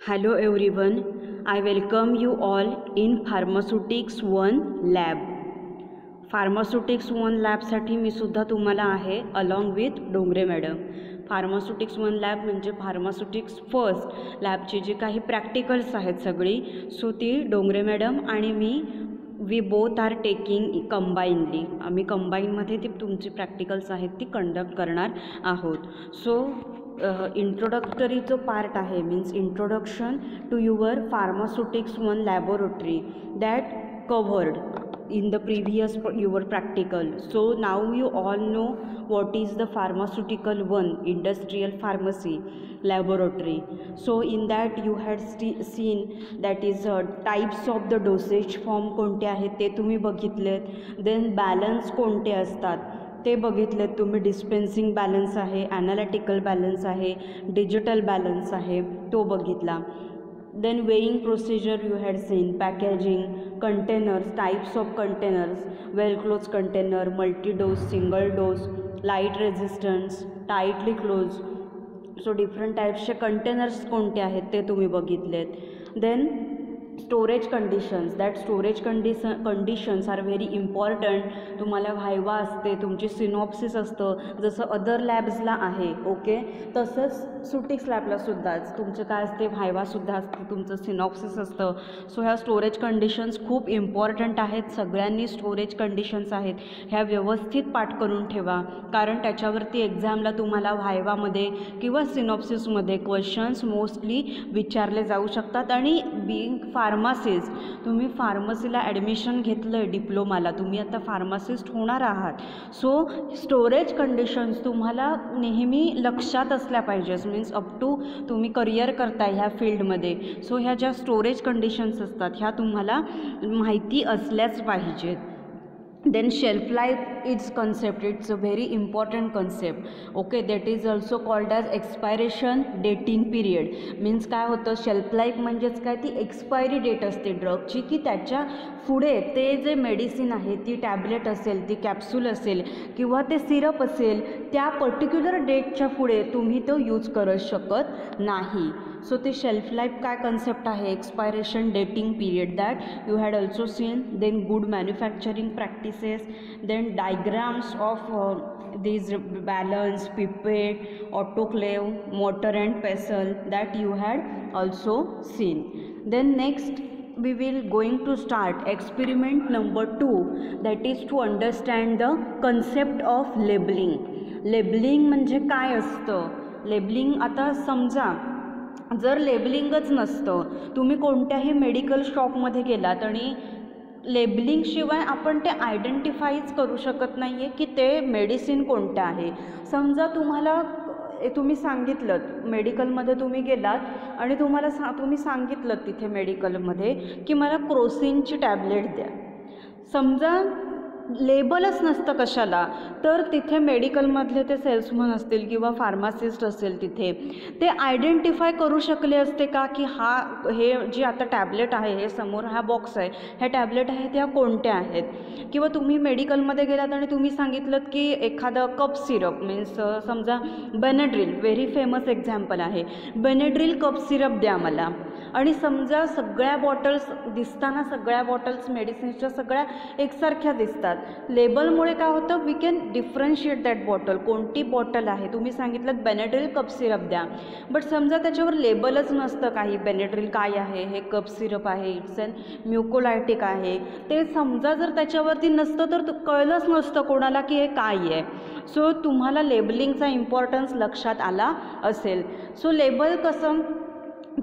Hello everyone, I welcome you all in Pharmaceutics 1 lab. Pharmaceutics 1 लॅबसाठी मी सुद्धा तुम्हाला आहे along with Dongre madam. Pharmaceutics 1 lab म्हणजे pharmaceutics first लॅबची जी काही प्रॅक्टिकल्स आहेत सगळी, सो ती डोंगरे मॅडम आणि मी we both are taking combinedly. आम्ही कंबाईनमध्ये ती तुमची प्रॅक्टिकल्स आहेत ती कंडक्ट करणार आहोत. सो इंट्रोडक्टरीचं पार्ट आहे, means introduction to your pharmaceutics 1 laboratory that covered in the previous your practical. So now you all know what is the pharmaceutical 1 industrial pharmacy laboratory. So in that you had seen that is types of the dosage form कोणते आहेत ते तुम्ही बघितलेत. Then balance कोणते असतात ते बघितलेत तुम्ही. डिस्पेन्सिंग बॅलन्स आहे, ॲनालिटिकल बॅलन्स आहे, डिजिटल बॅलन्स आहे तो बघितला. Then weighing procedure you had seen, packaging, containers, types of containers, well closed container, multi dose, single dose, light resistance, tightly closed. So different types चे containers कोणते आहेत ते तुम्ही बघितलेत. Then storage conditions, that storage conditions are very important. तुम्हाला viva असते, तुमची synopsis असतं जसं अदर लॅब्सला आहे, ओके, तसंच सुटिक्स लॅबलासुद्धाच तुमचं काय असते, व्हायवासुद्धा असते, तुमचं सिनॉप्सिस असतं. सो ह्या स्टोरेज कंडिशन्स खूप इम्पॉर्टंट आहेत. सगळ्यांनी स्टोरेज कंडिशन्स आहेत ह्या व्यवस्थित पाठ करून ठेवा, कारण त्याच्यावरती एक्झामला तुम्हाला व्हायवामध्ये किंवा सिनॉप्सिसमध्ये क्वेश्चन्स मोस्टली विचारले जाऊ शकतात. आणि बिंग फार्मासिस्ट, तुम्ही फार्मसीला ॲडमिशन घेतलं आहे डिप्लोमाला, तुम्ही आता फार्मासिस्ट होणार आहात. सो स्टोरेज कंडिशन्स तुम्हाला नेहमी लक्षात असल्या पाहिजेत, मीन्स अप टू तुम्ही करिअर करताय ह्या फील्डमध्ये. सो ह्या ज्या स्टोरेज कंडिशन्स असतात ह्या तुम्हाला माहिती असल्याच पाहिजेत. Then shelf life is concept, it's a very important concept, okay, that is also called as expiration dating period. means काय होतं, शेल्फ लाईफ म्हणजेच काय, ती एक्सपायरी डेट असते ड्रगची, की त्याच्या पुढे ते जे मेडिसिन आहे, ती टॅबलेट असेल, ती कॅप्सूल असेल किंवा ते सिरप असेल, त्या पर्टिक्युलर डेटच्या पुढे तुम्ही तो यूज करू शकत नाही. सो ते शेल्फ लाईफ काय कन्सेप्ट आहे, expiration dating period, that you had also seen. Then good manufacturing practices, then diagrams of these balance, pipette, autoclave, mortar and pestle, that you had also seen. Then next we will going to start experiment number 2, that is to understand the concept of labeling. Labeling म्हणजे काय असतं. Labelling, आता समजा जर लेबलिंगच नसतं, तुम्ही कोणत्याही medical शॉपमध्ये गेलात आणि लेबलिंगशिवाय आपण ते आयडेंटिफाईच करू शकत नाही आहे की ते मेडिसिन कोणतं आहे. समजा तुम्ही सांगितलं मेडिकलमध्ये तुम्ही गेलात आणि तुम्ही सांगितलं तिथे मेडिकलमध्ये की मला क्रोसिनची टॅबलेट द्या. समजा लेबलच नसतं कशाला, तर तिथे मेडिकलमधले ते सेल्समन असतील किंवा फार्मासिस्ट असेल, तिथे ते आयडेंटिफाय करू शकले असते का की हे जी आता टॅबलेट आहे, हे समोर हा बॉक्स आहे, ह्या टॅबलेट आहेत ह्या कोणत्या आहेत. किंवा तुम्ही मेडिकलमध्ये गेलात आणि तुम्ही सांगितलं की एखादं कप सिरप, मीन्स समजा बेनेड्रिल, व्हेरी फेमस एक्झाम्पल आहे, बेनेड्रिल कप सिरप द्या मला. आणि समजा सगळ्या बॉटल्स दिसताना, सगळ्या बॉटल्स मेडिसिन्सच्या सगळ्या एकसारख्या दिसतात. लेबलमुळे काय होतं, we can differentiate that bottle, कोणती बॉटल आहे. तुम्ही सांगितलं बेनेड्रिल कप सिरप द्या, बट समजा त्याच्यावर लेबलच नसतं काही, बेनेड्रिल काय आहे, हे कप सिरप आहे, इट्स अन म्युकोलायटिक आहे, ते समजा जर त्याच्यावरती नसतं तर कळलंच नसतं कोणाला की हे काय आहे. सो तुम्हाला लेबलिंगचा इम्पॉर्टन्स लक्षात आला असेल. सो लेबल कसं,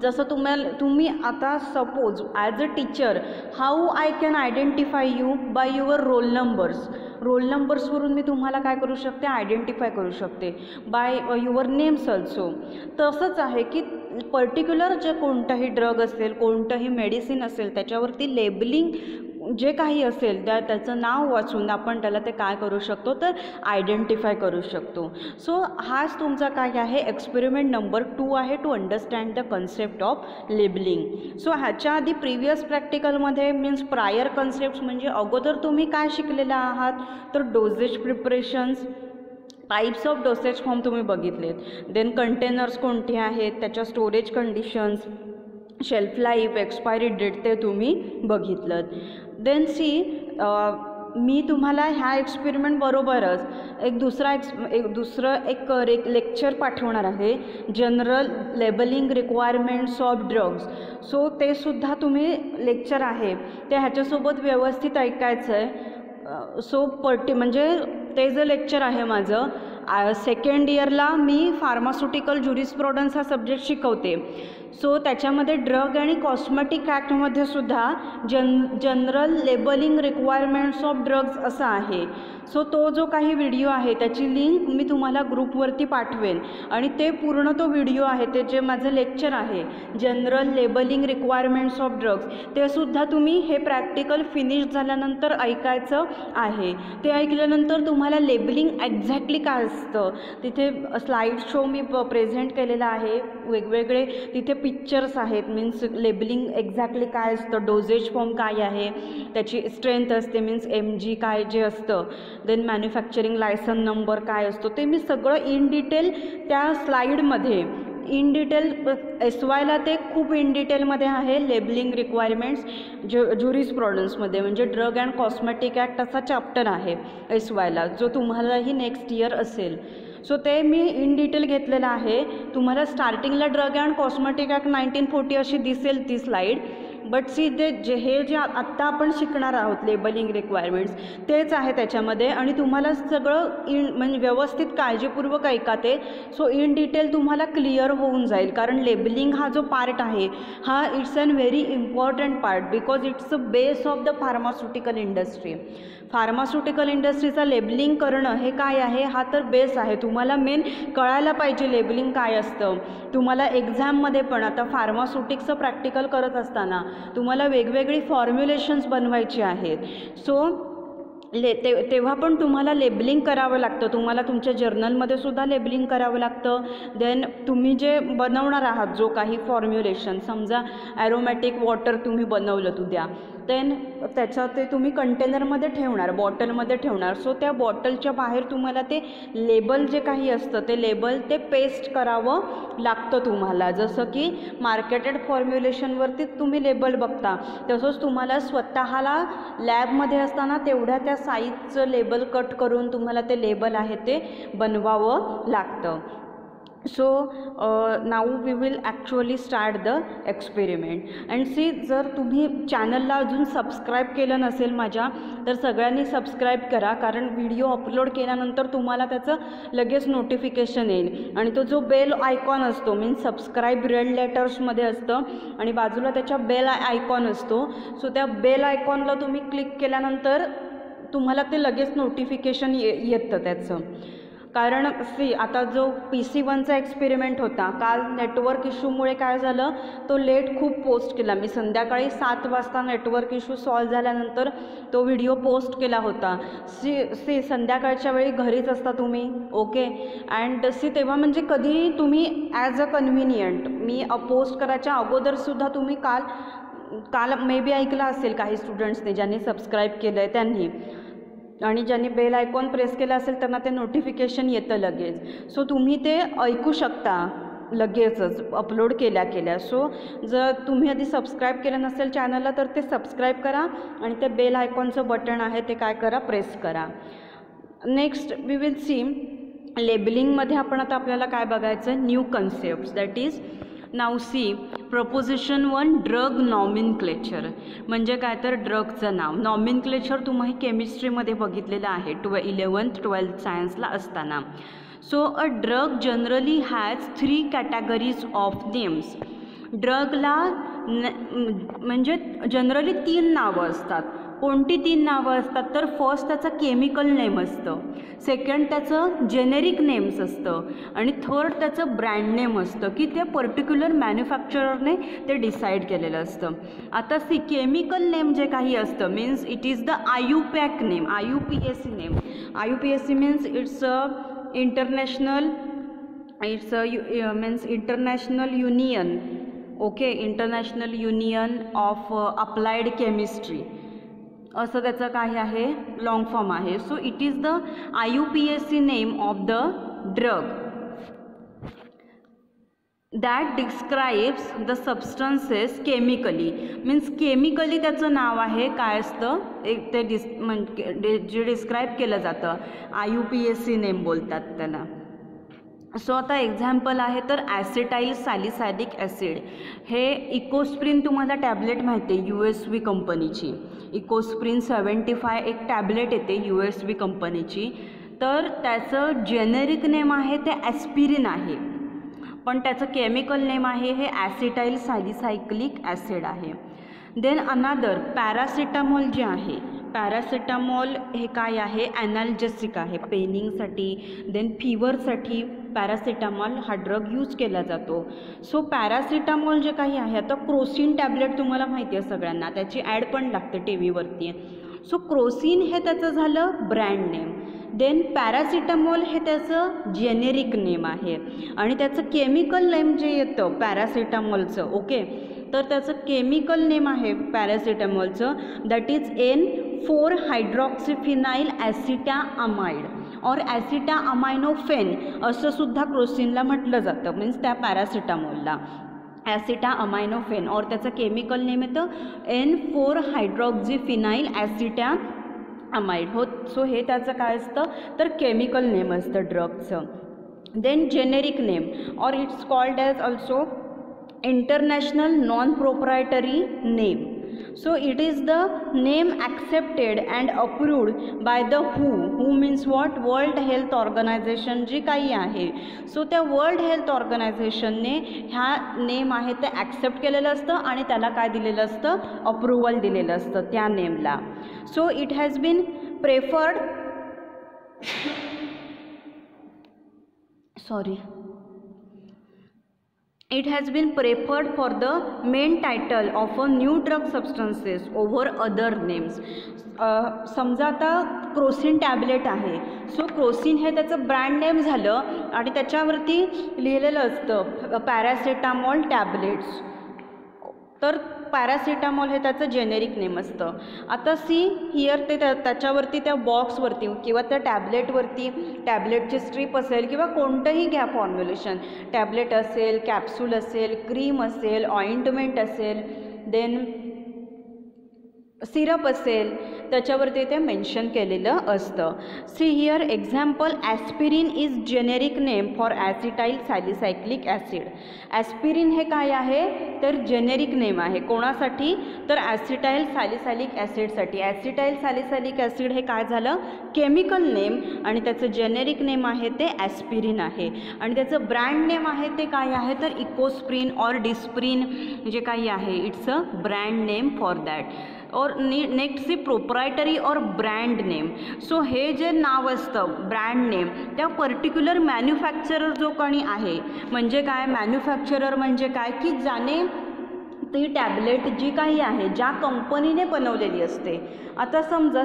जसं तुम्ही आता suppose as a teacher, how I can identify you by your roll numbers. Roll नंबर्सवरून मी तुम्हाला काय करू शकते, आयडेंटिफाय करू शकते, बाय युअर नेम्स ऑल्सो. तसंच आहे की पर्टिक्युलर जे कोणताही ड्रग असेल, कोणतंही मेडिसिन असेल, त्याच्यावरती लेबलिंग जे काही असेल त्याचं नाव वाचून आपण त्याला ते काय करू शकतो, तर आयडेंटिफाय करू शकतो. सो हाच तुमचा काय आहे, एक्सपेरिमेंट नंबर 2 आहे, to understand the concept of labelling. So ह्याच्या आधी प्रिव्हियस प्रॅक्टिकलमध्ये, मीन्स प्रायर कन्सेप्ट म्हणजे अगोदर तुम्ही काय शिकलेला आहात, तर dosage preparations, types of dosage form तुम्ही बघितलेत. देन कंटेनर्स कोणते आहेत, त्याच्या storage conditions, shelf life, expiry date ते तुम्ही बघितलं. देन सी मी तुम्हाला ह्या एक्सपेरिमेंट बरोबरच एक दुसरं लेक्चर पाठवणार आहे, general labelling requirements of drugs. So ते सुद्धा तुम्ही लेक्चर आहे ते ह्याच्यासोबत व्यवस्थित ऐकायचं आहे. सो म्हणजे ते जे लेक्चर आहे माझं, सेकंड इयरला मी फार्मास्युटिकल ज्युरिस्प्रुडन्स हा सब्जेक्ट शिकवते. सो त्याच्यामध्ये ड्रग आणि कॉस्मेटिक ॲक्टमध्ये सुद्धा general labelling requirements of drugs असा आहे. सो तो जो काही व्हिडिओ आहे त्याची लिंक मी तुम्हाला ग्रुपवरती पाठवेन आणि ते पूर्ण तो व्हिडिओ आहे, ते जे माझं लेक्चर आहे general labelling requirements of drugs, ते सुद्धा तुम्ही हे प्रॅक्टिकल फिनिश झाल्यानंतर ऐकायचं आहे. ते ऐकल्यानंतर तुम्हाला लेबलिंग एक्झॅक्टली काय असतं, तिथे स्लाईड शो मी प्रेझेंट केलेला आहे, वेगवेगळे तिथे पिक्चर्स आहेत, मीन्स लेबलिंग एक्झॅक्टली काय असतं, डोजेज फॉर्म काय आहे, त्याची स्ट्रेंथ असते मीन्स MG काय जे असतं, देन मॅन्युफॅक्चरिंग लायसन नंबर काय असतो, ते मी सगळं इन डिटेल त्या स्लाईडमध्ये इन डिटेल SYला ते खूप इन डिटेलमध्ये आहे. लेबलिंग रिक्वायरमेंट्स ज्युरिस्प्रुडन्समध्ये म्हणजे ड्रग अँड कॉस्मेटिक ॲक्ट असा चॅप्टर आहे SYला, जो तुम्हालाही नेक्स्ट इयर असेल. सो ते मी इन डिटेल घेतलेलं आहे. तुम्हाला स्टार्टिंगला ड्रग अँड कॉस्मेटिक ॲक्ट 1940 अशी दिसेल ती स्लाईड, बट सी हे जे आत्ता आपण शिकणार आहोत लेबलिंग रिक्वायरमेंट्स तेच आहे त्याच्यामध्ये, आणि तुम्हाला सगळं म्हणजे व्यवस्थित काळजीपूर्वक ऐका ते. सो इन डिटेल तुम्हाला क्लिअर होऊन जाईल, कारण लेबलिंग हा जो पार्ट आहे हा it's an very important part, because it's a base of the pharmaceutical industry. Pharmaceutical इंडस्ट्रीचा लेबलिंग करणं हे काय आहे, हा तर बेस आहे. तुम्हाला मेन कळायला पाहिजे लेबलिंग काय असतं. तुम्हाला एक्झाममध्ये पण आता फार्मास्युटिक्सचं प्रॅक्टिकल करत असताना तुम्हाला वेगवेगळी फॉर्म्युलेशन्स बनवायची आहेत. सो तेव्हा पण तुम्हाला लेबलिंग करावं लागतं. तुम्हाला तुमच्या जर्नलमध्ये सुद्धा लेबलिंग करावं लागतं. देन तुम्ही जे बनवणार आहात जो काही फॉर्म्युलेशन, समजा ॲरोमॅटिक वॉटर तुम्ही बनवलं उद्या, देन त्याचं ते तुम्ही कंटेनरमध्ये ठेवणार, बॉटलमध्ये ठेवणार. सो त्या बॉटलच्या बाहेर तुम्हाला ते लेबल जे काही असतं ते लेबल ते पेस्ट करावं लागतं तुम्हाला. जसं की मार्केटेड फॉर्म्युलेशनवरती तुम्ही लेबल बघता, तसंच तुम्हाला स्वतःला लॅबमध्ये असताना तेवढ्या त्या साईजचं लेबल कट करून तुम्हाला ते लेबल आहे ते बनवावं लागतं. So now we will actually start the experiment. And see, जर तुम्ही चॅनलला अजून सबस्क्राईब केलं नसेल माझ्या, तर सगळ्यांनी सबस्क्राईब करा, कारण व्हिडिओ अपलोड केल्यानंतर तुम्हाला त्याचं लगेच नोटिफिकेशन येईल. आणि तो जो बेल आयकॉन असतो, मीन्स सबस्क्राईब रेड लेटर्समध्ये असतं आणि बाजूला त्याच्या बेल आयकॉन असतो. सो त्या बेल आयकॉनला तुम्ही क्लिक केल्यानंतर तुम्हाला ते लगेच नोटिफिकेशन येतं त्याचं. कारण सी, आता जो PC1चा एक्सपेरिमेंट होता, काल नेटवर्क इश्यूमुळे काय झालं, तो लेट खूप पोस्ट केला. मी संध्याकाळी 7 वाजता नेटवर्क इश्यू सॉल्व झाल्यानंतर तो व्हिडिओ पोस्ट केला होता. सी संध्याकाळच्या वेळी घरीच असता तुम्ही, ओके. अँड सी तेव्हा म्हणजे कधी तुम्ही as a convenient, me post करायच्या अगोदरसुद्धा तुम्ही काल मे बी ऐकलं असेल काही स्टुडंट्सने, ज्यांनी सबस्क्राईब केलं आहे त्यांनी, आणि ज्यांनी बेल आयकॉन प्रेस केला असेल त्यांना ते नोटिफिकेशन येतं लगेच. सो तुम्ही ते ऐकू शकता लगेचच अपलोड केल्या. सो जर तुम्ही आधी सबस्क्राईब केलं नसेल चॅनलला तर ते सबस्क्राईब करा आणि ते बेल आयकॉनचं बटन आहे ते काय करा, प्रेस करा. नेक्स्ट वी विल सी लेबलिंगमध्ये आपण आता आपल्याला काय बघायचं, new concepts, that is now see proposition 1 drug nomenclature. म्हणजे काय तर ड्रगचं नाव. नॉमिनक्लेचर तुम्ही केमिस्ट्रीमध्ये बघितलेलं आहे 11th 12th सायन्सला असताना. So a drug generally has 3 categories of names. ड्रगला म्हणजे जनरली 3 नावं असतात. कोणती 3 नावं असतात तर फर्स्ट त्याचं केमिकल नेम असतं, सेकंड त्याचं जेनेरिक नेम्स असतं आणि थर्ड त्याचं ब्रँड नेम असतं की ते पर्टिक्युलर मॅन्युफॅक्चररने ते डिसाईड केलेलं असतं. आता केमिकल नेम जे काही असतं means it is the IUPAC name, IUPAC name. IUPAC means it's a international union, okay, international union of applied chemistry असं त्याचं काय आहे, लॉंग फॉर्म आहे. So it is the IUPAC name of the drug. That describes the substances chemically, means chemically त्याचं नाव आहे काय असतं एक ते म्हणजे जे डिस्क्राईब केलं जातं IUPAC नेम बोलतात त्याला. सो आता एक्झाम्पल आहे तर ॲसिटाईल सॅलिसॅलिक ॲसिड, हे इकोस्प्रिन तुम्हाला टॅबलेट माहिती आहे USV कंपनीची, इकोस्प्रिन 75 एक टॅबलेट येते USV कंपनीची, तर त्याचं जेनेरिक नेम आहे ते ॲस्पिरिन आहे, पण त्याचं केमिकल नेम आहे हे ॲसिटाईल सॅलिसायक्लिक ॲसिड आहे. देन अनादर पॅरासिटामॉल जे आहे, पॅरासिटामॉल हे काय आहे ॲनाल्जेसिक आहे पेनिंगसाठी, देन फीवरसाठी पॅरासिटामॉल हा ड्रग यूज केला जातो. सो पॅरासिटामॉल जे काही आहे, आता क्रोसिन टॅबलेट तुम्हाला माहिती आहे सगळ्यांना, त्याची ॲड पण लागते टी व्हीवरती. सो क्रोसिन हे त्याचं झालं ब्रँड नेम, देन पॅरासिटामॉल हे त्याचं जेनेरिक नेम आहे, आणि त्याचं केमिकल नेम जे येतं पॅरासिटामॉलचं, ओके, तर त्याचं केमिकल नेम आहे पॅरासिटामॉलचं दॅट इज N4 हायड्रॉक्सिफिनाइल ॲसिटामाइड और ॲसिटाअमायनोफेन असं सुद्धा क्रोसिनला म्हटलं जातं, मीन्स त्या पॅरासिटामॉलला ॲसिटाअमायनोफेन, और त्याचं केमिकल नेम येतं N4 हायड्रॉक्सिफिनाइल ॲसिटामाइड हो. सो हे त्याचं काय असतं तर केमिकल नेम असतं ड्रगचं. देन जेनेरिक नेम और it's called as also international non-proprietary name. So it is the name accepted and approved by the WHO means what, World Health Organization जी काही आहे. सो त्या वर्ल्ड हेल्थ ऑर्गनायझेशनने ह्या name आहे ते accept केलेलं असतं आणि त्याला काय दिलेलं असतं अप्रुव्हल दिलेलं असतं त्या नेमला. So it has been preferred It has been preferred for the main title of a new drug substances over other names. समजा आता क्रोसिन टॅबलेट आहे, सो क्रोसिन हे त्याचं ब्रँड नेम झालं आणि त्याच्यावरती लिहिलेलं असतं पॅरासिटामॉल टॅबलेट्स, तर पॅरासिटामॉल हे त्याचं जेनेरिक नेम असतं. आता सी हिअर ते त्याच्यावरती त्या बॉक्सवरती किंवा त्या टॅबलेटवरती टॅबलेटची स्ट्रीप असेल किंवा कोणतंही घ्या फॉर्म्युलेशन, टॅबलेट असेल, कॅप्सूल असेल, क्रीम असेल, ऑइंटमेंट असेल, देन सिरप असेल, त्याच्यावरती ते मेन्शन केलेलं असतं. See here example aspirin is generic name for acetyl salicylic acid. Aspirin हे काय आहे तर जेनेरिक नेम आहे कोणासाठी तर ॲसिटाईल सॅलिसॅलिक ॲसिडसाठी. ॲसिटाईल सॅलिसॅलिक ॲसिड हे काय झालं केमिकल नेम आणि त्याचं जेनेरिक नेम आहे ते ॲस्पिरिन आहे, आणि त्याचं ब्रँड नेम आहे ते काय आहे तर इकोस्प्रिन और डिस्प्रिन जे काही आहे it's a brand name for that. और नेक्स्ट सी प्रोप्रायटरी और ब्रँड नेम. सो हे जे नाव असतं ब्रँड नेम त्या पर्टिक्युलर मॅन्युफॅक्चरर जो कोणी आहे, म्हणजे काय मॅन्युफॅक्चरर म्हणजे काय की ज्याने ती टॅबलेट जी काही आहे ज्या कंपनीने बनवलेली असते. आता समजा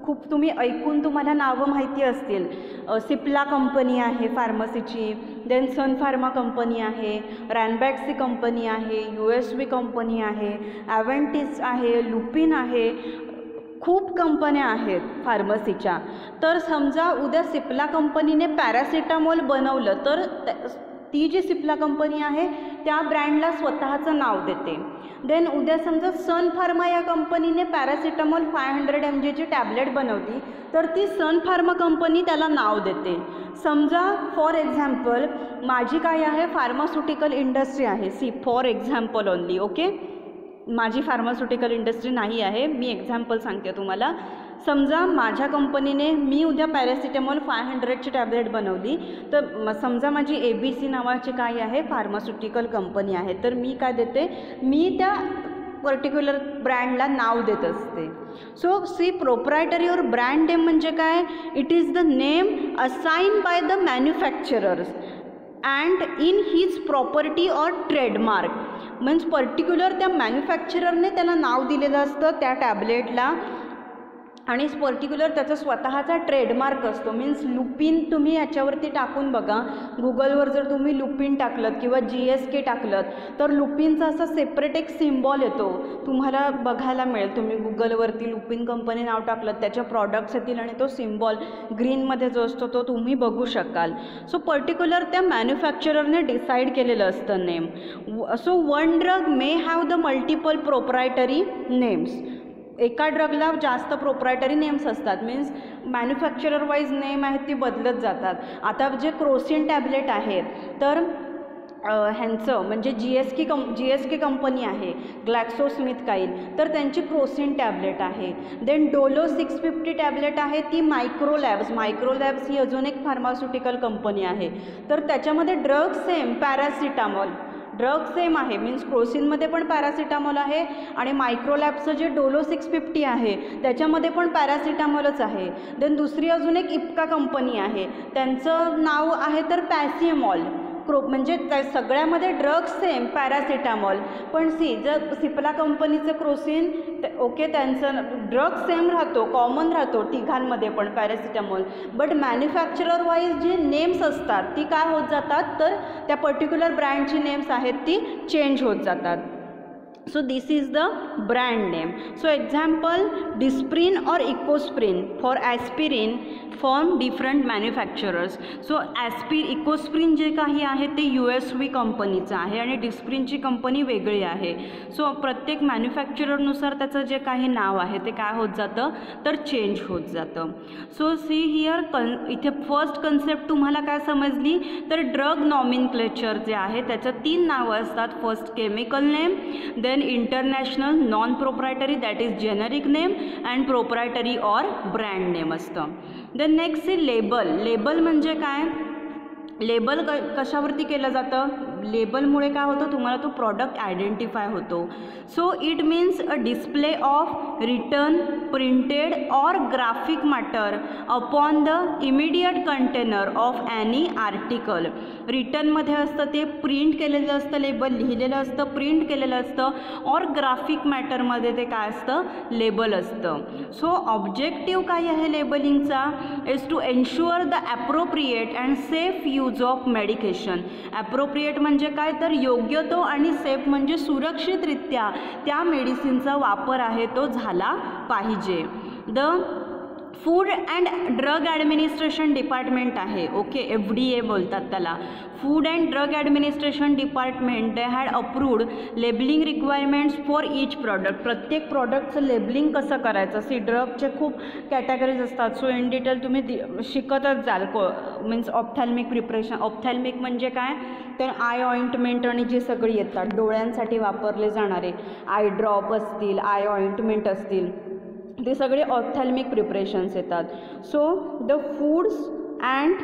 खूप तुम्ही ऐकून तुम्हाला नावं माहिती असतील, सिप्ला कंपनी आहे फार्मसीची, देन सन फार्मा कंपनी आहे, रॅनबॅक्सी कंपनी आहे, USV कंपनी आहे, ॲव्हेंटिस आहे, लुपिन आहे, खूप कंपन्या आहेत फार्मसीच्या. तर समजा उद्या सिप्ला कंपनीने पॅरासिटामॉल बनवलं तर ती जी सिप्ला कंपनी आहे त्या ब्रँडला स्वतःचं नाव देते. देन उद्या समजा सन फार्मा या कंपनीने पॅरासिटामॉल 500 mgची टॅबलेट बनवली तर ती सन फार्मा कंपनी त्याला नाव देते. समजा फॉर एक्झाम्पल माझी काय आहे फार्मास्युटिकल इंडस्ट्री आहे, see for example only, okay, माझी फार्मास्युटिकल इंडस्ट्री नाही आहे, मी एक्झाम्पल सांगते तुम्हाला. समजा माझ्या कंपनीने मी उद्या पॅरासिटामॉल 500ची टॅबलेट बनवली तर समजा माझी ABC नावाची काय आहे फार्मास्युटिकल कंपनी आहे, तर मी काय देते मी त्या पर्टिक्युलर ब्रँडला नाव देत असते. सो सी प्रोप्रायटरी और ब्रँड नेम म्हणजे काय, it is the name assign by the manufacturers and in his property और ट्रेडमार्क. मीन्स पर्टिक्युलर त्या मॅन्युफॅक्चररने त्याला नाव दिलेलं असतं त्या टॅबलेटला आणि पर्टिक्युलर त्याचा स्वतःचा ट्रेडमार्क असतो. मीन्स लुपिन तुम्ही याच्यावरती टाकून बघा, गुगलवर जर तुम्ही लुपिन टाकलं किंवा GSK टाकलं तर लुपिनचा असा सेपरेट एक सिम्बॉल येतो, तुम्हाला बघायला मिळेल. तुम्ही गुगलवरती लुपिन कंपनी नाव टाकलं, त्याच्या प्रॉडक्ट्स येतील आणि तो सिम्बॉल ग्रीनमध्ये जो असतो तो तुम्ही बघू शकाल. सो पर्टिक्युलर त्या मॅन्युफॅक्चररने डिसाईड केलेलं असतं name. So one drug may have the multiple proprietary names. एका ड्रगला जास्त प्रोप्रायटरी नेम्स असतात, मीन्स मॅन्युफॅक्चरर वाईज नेम आहेत ती बदलत जातात. आता जे क्रोसिन टॅबलेट आहे तर ह्यांचं म्हणजे GSK कंपनी आहे, ग्लॅक्सोस्मिथक्लाइन, तर त्यांची क्रोसिन टॅबलेट आहे. देन डोलो 650 टॅबलेट आहे ती मायक्रोलॅब्स ही अजून एक फार्मास्युटिकल कंपनी आहे. तर त्याच्यामध्ये drug same paracetamol, drug same आहे, मीन्स क्रोसिनमध्ये पण पॅरासिटामॉल आहे आणि मायक्रोलॅबचं जे डोलो 650 आहे त्याच्यामध्ये पण पॅरासिटामॉलच आहे. देन दुसरी अजून एक इप्का कंपनी आहे, त्यांचं नाव आहे तर पॅसिमॉल. म्हणजे त्या सगळ्यामध्ये ड्रग सेम पॅरासिटामॉल, पण जर सिप्ला कंपनीचं क्रोसिन ओके त्यांचं ड्रग सेम राहतो, कॉमन राहतो तिघांमध्ये पण पॅरासिटामॉल, बट मॅन्युफॅक्चरर वाईज जे नेम्स असतात ती काय होत जातात तर त्या पर्टिक्युलर ब्रँडची नेम्स आहेत ती चेंज होत जातात. So this is the brand name. So example, Disprin or Ecosprin for aspirin from different manufacturers. So Ecosprin जे काही आहे ते USV कंपनीचं आहे आणि डिस्प्रिनची कंपनी वेगळी आहे. सो प्रत्येक मॅन्युफॅक्चररनुसार त्याचं जे काही नाव आहे ते काय होत जातं तर चेंज होत जातं. सो सी हिअर इथे फर्स्ट कन्सेप्ट तुम्हाला काय समजली तर ड्रग नॉमिनक्लेचर जे आहे त्याचं 3 नावं असतात. First chemical name, then international, non proprietary that is generic name, and proprietary or brand name असतं. देन नेक्स्ट आहे लेबल. लेबल म्हणजे काय, लेबल कशावरती केलं जातं, लेबलमुळे काय होतं तुम्हाला तो प्रॉडक्ट आयडेंटिफाय होतो. So it means a display of written, printed or graphic matter upon the immediate container of any article. रिटनमध्ये असतं ते, प्रिंट केलेलं असतं, लेबल लिहिलेलं असतं, प्रिंट केलेलं असतं, और ग्राफिक मॅटरमध्ये ते काय असतं लेबल असतं. सो ऑब्जेक्टिव्ह काय आहे लेबलिंगचा is to ensure the appropriate and safe use of medication. Appropriate म्हणजे काय तर योग्य तो आणि सेफ म्हणजे सुरक्षितरित्या त्या मेडिसिनचा वापर आहे तो झाला पाहिजे. The food and drug administration department आहे, ओके, FDA बोलतात त्याला. Food and drug administration department they had approved labelling requirements for each product. प्रत्येक प्रॉडक्टचं लेबलिंग कसं करायचं, सी ड्रगचे खूप कॅटेगरीज असतात. सो इन डिटेल तुम्ही शिकतच जाल. मीन्स ऑप्थॅल्मिक प्रिपरेशन, ऑप्थॅल्मिक म्हणजे काय तर आय ऑइंटमेंट आणि जे सगळी येतात डोळ्यांसाठी वापरले जाणारे आय ड्रॉप असतील, आय ऑइंटमेंट असतील, ते सगळे ऑप्थॅल्मिक प्रिपरेशन्स येतात. So the foods and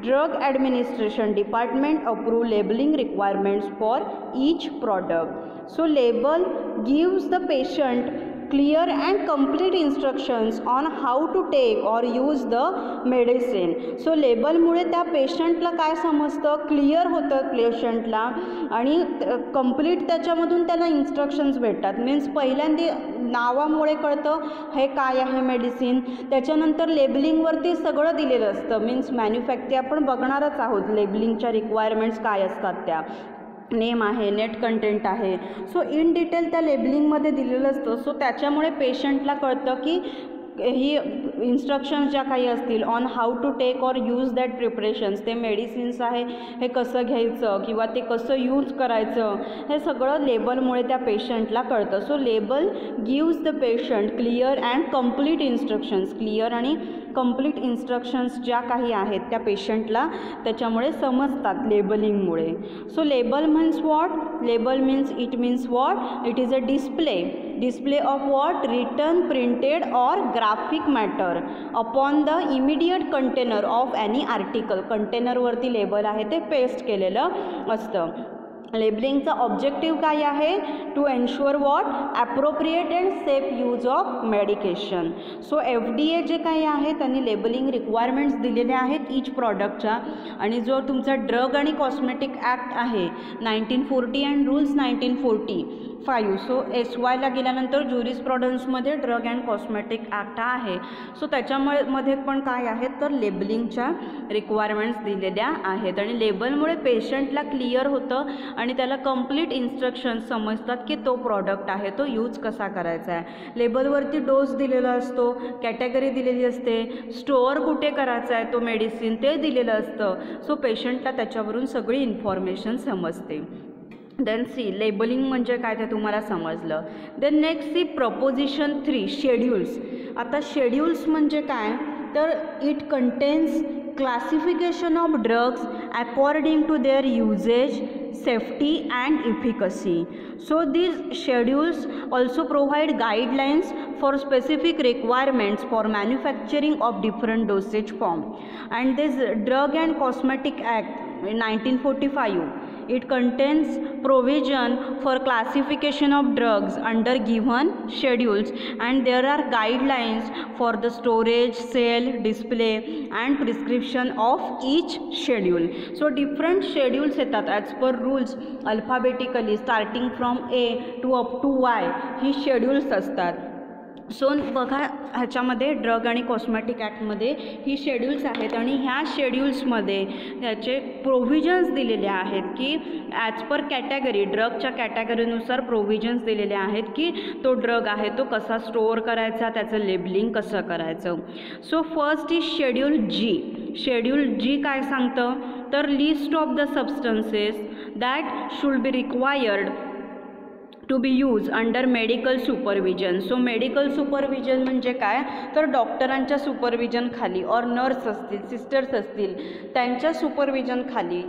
drug administration department approve labelling requirements for each product. So label gives the patient clear and complete instructions on how to take or use the medicine. So लेबलमुळे त्या पेशंटला काय समजतं, clear होतं पेशंटला आणि complete त्याच्यामधून त्याला इन्स्ट्रक्शन्स भेटतात. मीन्स पहिल्यांदा नावामुळे कळतं हे काय आहे मेडिसिन, त्याच्यानंतर लेबलिंगवरती सगळं दिलेलं असतं. मीन्स मॅन्युफॅक्चर आपण बघणारच आहोत लेबलिंगच्या रिक्वायरमेंट्स काय असतात, त्या नेम आहे, नेट कंटेंट आहे. सो इन डिटेल त्या लेबलिंगमध्ये दिलेलं असतं. सो त्याच्यामुळे पेशंटला कळतं की ही इन्स्ट्रक्शन्स ज्या काही असतील on how to take or use that preparations, ते मेडिसिन्स आहे हे कसं घ्यायचं किंवा ते कसं यूज करायचं, हे सगळं लेबलमुळे त्या पेशंटला कळतं. So label gives the patient clear and complete instructions, clear आणि कंप्लीट इन्स्ट्रक्शन्स ज्या काही आहेत त्या पेशंटला त्याच्यामुळे समजतात लेबलिंगमुळे. So label means what, label means it means what, it is a display of what, written, printed or graphic matter upon the immediate container of any article. कंटेनरवरती लेबल आहे ते पेस्ट केलेलं असतं. लेबलिंगचा ऑब्जेक्टिव्ह काय आहे? To ensure what? Appropriate and safe use of medication. So FDA जे काही आहे त्यांनी लेबलिंग रिक्वायरमेंट्स दिलेल्या आहेत ईच प्रॉडक्टच्या. आणि जो तुमचा ड्रग आणि कॉस्मेटिक ॲक्ट आहे 1940 अँड रूल्स 1945, सो SYला गेल्यानंतर ज्युरिस्प्रुडन्समध्ये ड्रग अँड कॉस्मेटिक ॲक्ट आहे. सो त्याच्यामध्ये पण काय आहेत तर लेबलिंगच्या रिक्वायरमेंट्स दिलेल्या आहेत. आणि लेबलमुळे पेशंटला क्लिअर होतं आणि त्याला कंप्लीट इन्स्ट्रक्शन्स समजतात की तो प्रॉडक्ट आहे तो यूज कसा करायचा आहे. लेबलवरती डोस दिलेला असतो, कॅटेगरी दिलेली असते, स्टोअर कुठे करायचा आहे तो मेडिसिन ते दिलेलं असतं. सो पेशंटला त्याच्यावरून सगळी इन्फॉर्मेशन समजते. देन सी लेबलिंग म्हणजे काय ते तुम्हाला समजलं. Then next see proposition 3 schedules. आता शेड्यूल्स म्हणजे काय तर it contains classification of drugs according to their usage, safety and efficacy. So these schedules also provide guidelines for specific requirements for manufacturing of different dosage form. And this Drug and Cosmetic Act 1945, it contains provision for classification of drugs under given schedules, and there are guidelines for the storage, sale, display and prescription of each schedule. So different schedules येतात as per rules alphabetically starting from A to up to Y he schedules असतात. So बघा ह्याच्यामध्ये drug आणि cosmetic ॲक्टमध्ये ही schedules आहेत आणि ह्या शेड्यूल्समध्ये त्याचे provisions दिलेले आहेत की ॲज पर कॅटेगरी ड्रगच्या कॅटेगरीनुसार प्रोव्हिजन्स दिलेले आहेत की तो ड्रग आहे तो कसा स्टोअर करायचा, त्याचं लेबलिंग कसं करायचं. So first is schedule G. Schedule G काय सांगतं तर list of the substances that should be required to be use under medical supervision. So medical supervision म्हणजे काय तर डॉक्टरांच्या सुपरविजन खाली और नर्स असतील, सिस्टर्स असतील त्यांच्या सुपरविजन खाली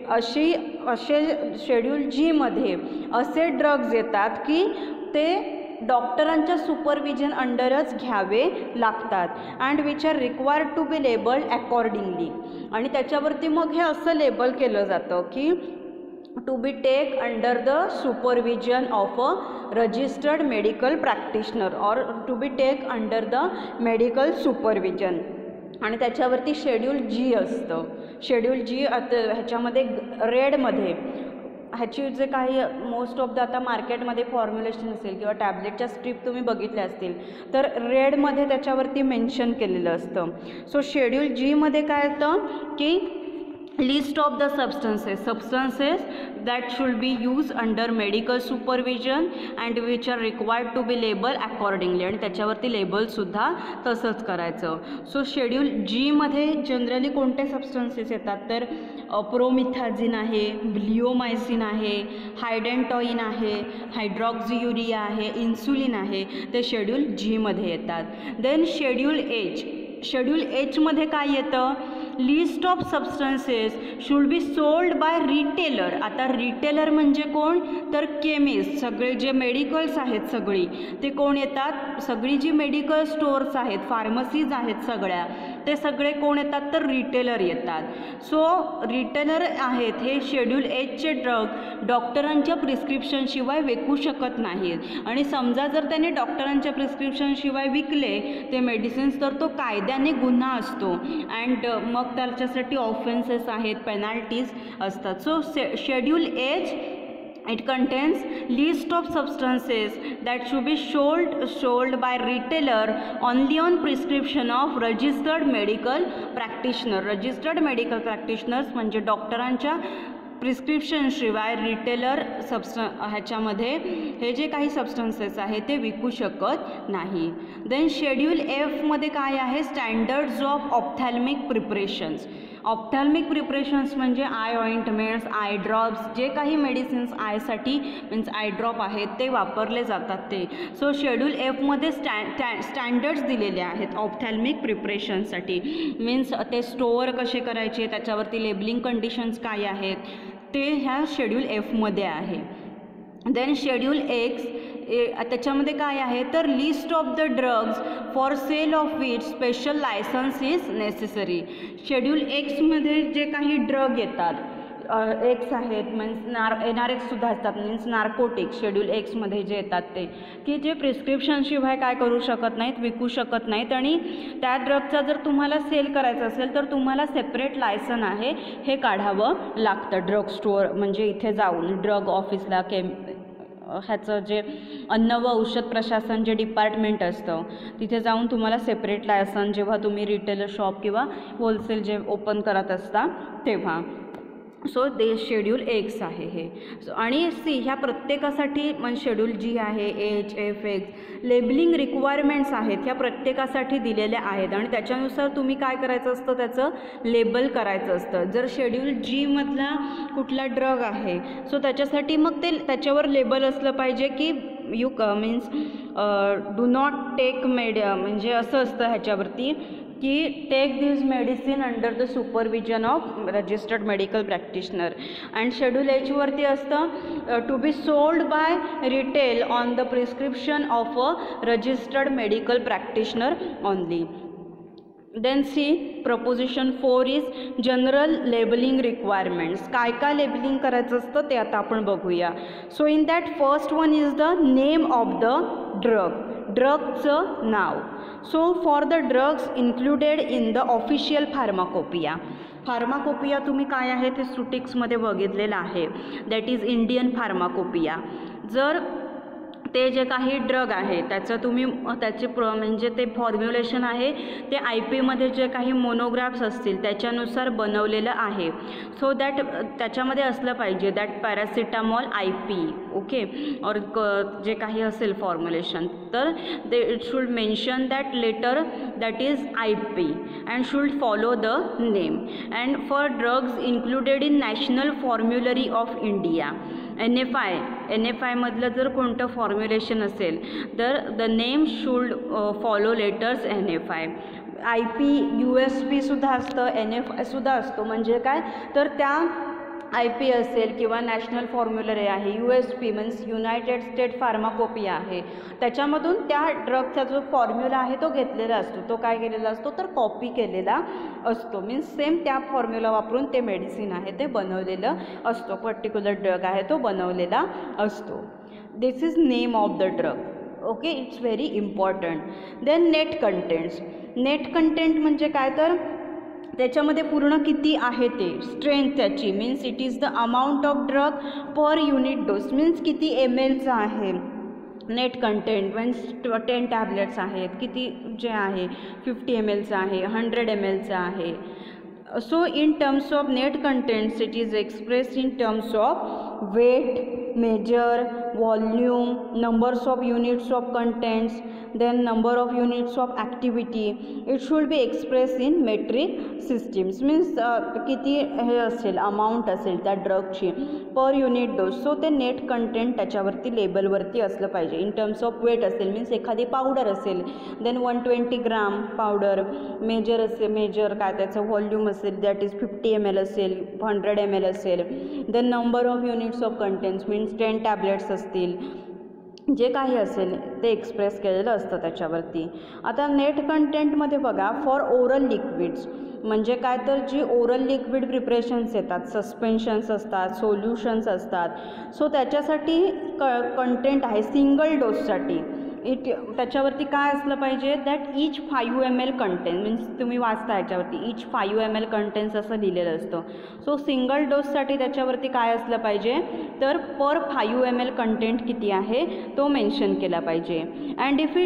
असे शेड्यूल Gमध्ये असे ड्रग्ज येतात की ते डॉक्टरांच्या सुपरविजन अंडरच घ्यावे लागतात and which are required to be labelled accordingly. आणि त्याच्यावरती मग हे असं लेबल केलं जातं की to be take under the supervision of a registered medical practitioner or to be take under the medical supervision. आणि त्याच्यावरती शेड्यूल G असतं. शेड्यूल G ह्याच्यामध्ये रेडमध्ये ह्याची जे काही मोस्ट ऑफ द आता मार्केटमध्ये फॉर्म्युलेशन असेल किंवा टॅब्लेटच्या स्ट्रीप तुम्ही बघितल्या असतील तर रेडमध्ये त्याच्यावरती मेन्शन केलेलं असतं. सो शेड्यूल Gमध्ये काय येतं की list of the substances that should be used under medical supervision and which are required to be labeled accordingly. आणि त्याच्यावरती लेबलसुद्धा तसंच करायचं. सो शेड्यूल Gमध्ये जनरली कोणते सबस्टन्सेस येतात तर प्रोमिथाझिन आहे, ब्लिओमायसिन आहे, हायडेंटॉइन आहे, हायड्रॉक्झियुरिया आहे, इन्सुलिन आहे, ते शेड्यूल Gमध्ये येतात. Then schedule H. शेड्यूल Hमध्ये काय येतं list of substances should be sold by retailer. आता रिटेलर म्हणजे कोण तर केमिस्ट. सगळे जे मेडिकल्स आहेत सगळी ते कोण येतात, सगळी जी मेडिकल स्टोअर्स आहेत, फार्मसीज आहेत सगळ्या, ते सगळे कोण येतात तर रिटेलर येतात. सो रिटेलर आहेत हे शेड्यूल Hचे ड्रग डॉक्टरांच्या प्रिस्क्रिप्शनशिवाय विकू शकत नाहीत. आणि समजा जर त्याने डॉक्टरांच्या प्रिस्क्रिप्शनशिवाय विकले ते मेडिसिन्स तर तो कायद्याने गुन्हा असतो अँड मग त्याच्यासाठी ऑफेन्सेस आहेत, पेनल्टीज असतात. So schedule H it contains list of substances that should be sold by retailer only on prescription of registered medical practitioner. Registered medical practitioners म्हणजे डॉक्टरांच्या प्रिस्क्रिप्शनशिवाय रिटेलर ह्याच्यामध्ये हे जे काही सबस्टन्सेस आहे ते विकू शकत नाही. देन शेड्यूल Fमध्ये काय आहे standards of ophthalmic preparations. Ophthalmic preparations म्हणजे आय ऑइंटमेंट्स, आय ड्रॉप्स, जे काही मेडिसिन्स आयसाठी मीन्स आय ड्रॉप आहेत ते वापरले जातात ते. सो शेड्यूल Fमध्ये स्टँडर्ड्स दिलेले आहेत ऑप्थॅल्मिक प्रिपरेशनसाठी. मीन्स ते स्टोअर कसे करायचे, त्याच्यावरती लेबलिंग कंडिशन्स काय आहेत ते ह्या शेड्यूल Fमध्ये आहे. देन शेड्यूल X त्याच्यामध्ये काय आहे तर list of the drugs for sale of which special license is necessary. Schedule Xमध्ये जे काही ड्रग येतात एक्स आहेत मीन्स NRX असतात मीन्स नार्कोटिक शेड्यूल एक्समध्ये जे येतात ते, की जे प्रिस्क्रिप्शनशिवाय काय करू शकत नाहीत, विकू शकत नाहीत आणि त्या ड्रगचा जर तुम्हाला सेल करायचं असेल तर तुम्हाला सेपरेट लायसन आहे हे काढावं लागतं ड्रग स्टोअर, म्हणजे इथे जाऊन ड्रग ऑफिसला ह्याचं जे अन्न व औषध प्रशासन जे डिपार्टमेंट असतं तिथे जाऊन तुम्हाला सेपरेट लायसन जेव्हा तुम्ही रिटेलर शॉप किंवा होलसेल जे ओपन करत असता तेव्हा. सो ते शेड्यूल एक्स आहे हे. आणि सी ह्या प्रत्येकासाठी म्हणजे शेड्यूल जी आहे HFX लेबलिंग रिक्वायरमेंट्स आहेत ह्या प्रत्येकासाठी दिलेल्या आहेत आणि त्याच्यानुसार तुम्ही काय करायचं असतं, त्याचं लेबल करायचं असतं. जर शेड्यूल जी मधला कुठला ड्रग आहे सो त्याच्यासाठी मग ते त्याच्यावर लेबल असलं पाहिजे की you means do not take म्हणजे असं असतं ह्याच्यावरती की take this medicine under the supervision of registered medical practitioner. And schedule एचवरती असतं to be sold by retail on the prescription of a registered medical practitioner only. Then see proposition 4 is general labelling requirements. काय काय labelling करायचं असतं ते आता आपण बघूया. So in that first one is the name of the drug, ड्रगचं नाव. So for the drugs included in the official pharmacopoeia. Pharmacopoeia तुम्ही काय आहे ते सुटिक्समध्ये बघितलेलं आहे, दॅट इज इंडियन फार्माकोपिया. जर ते जे काही ड्रग आहे त्याचं तुम्ही त्याचे म्हणजे ते फॉर्म्युलेशन आहे ते IPमध्ये जे काही मोनोग्राफ्स असतील त्याच्यानुसार बनवलेलं आहे. सो दॅट त्याच्यामध्ये असलं पाहिजे दॅट पॅरासिटामॉल IP ओके और जे काही असेल फॉर्म्युलेशन तर they it should mention that letter that is IP and should follow the name. And for drugs included in national formulary of India NFI मधलं जर कोणतं फॉर्म्युलेशन असेल तर the name should follow letters NFI. IP USP सुद्धा असतं, NFI सुद्धा असतो. म्हणजे काय तर त्या IP असेल किंवा नॅशनल फॉर्म्युलरी आहे, USP means United state pharmacopoeia आहे, त्याच्यामधून त्या ड्रगचा जो फॉर्म्युला आहे तो घेतलेला असतो. तो काय केलेला असतो तर कॉपी केलेला असतो. मीन्स सेम त्या फॉर्म्युला वापरून ते मेडिसिन आहे ते बनवलेलं असतो, पर्टिक्युलर ड्रग आहे तो बनवलेला असतो. This is name of the drug. Okay, it's very important. Then net contents. Net content म्हणजे काय तर त्याच्यामध्ये पूर्ण किती आहे ते स्ट्रेंथ त्याची, means it is the amount of drug per unit dose, means किती mlचा आहे नेट कंटेंट. मीन्स 10 टॅब्लेट्स आहेत, किती जे आहे 50 mlचं आहे, 100 mlचं आहे. So in terms of net contents it is express in terms of weight, measure, volume, numbers of units of contents, then number of units of activity. It should be expressed in metric systems, means किती हे असेल amount असेल त्या ड्रगची per unit dose. So ते net content त्याच्यावरती लेबलवरती असलं पाहिजे. In terms of weight असेल मीन्स एखादी पावडर असेल देन 120 ग्राम पावडर. मेजर असेल, मेजर काय त्याचं व्हॉल्यूम असेल दॅट इज 50 ml असेल, 100 ml असेल. Then number of units of contents means 10 tablets असतील, जे काही असेल ते एक्सप्रेस केलेलं असतं त्याच्यावरती. आता नेट कंटेंटमध्ये बघा फॉर ओरल लिक्विड्स म्हणजे काय तर जी ओरल लिक्विड प्रिपरेशन्स येतात, सस्पेन्शन्स असतात, सोल्युशन्स असतात. सो त्याच्यासाठी कंटेंट आहे सिंगल डोससाठी त्याच्यावरती काय असलं पाहिजे that each 5 ml content, means तुम्ही वाचता याच्यावरती ईच 5 ml कंटेंट्स असं लिहिलेलं असतं. सो सिंगल डोससाठी त्याच्यावरती काय असलं पाहिजे तर पर 5 ml कंटेंट किती आहे तो मेन्शन केला पाहिजे. And if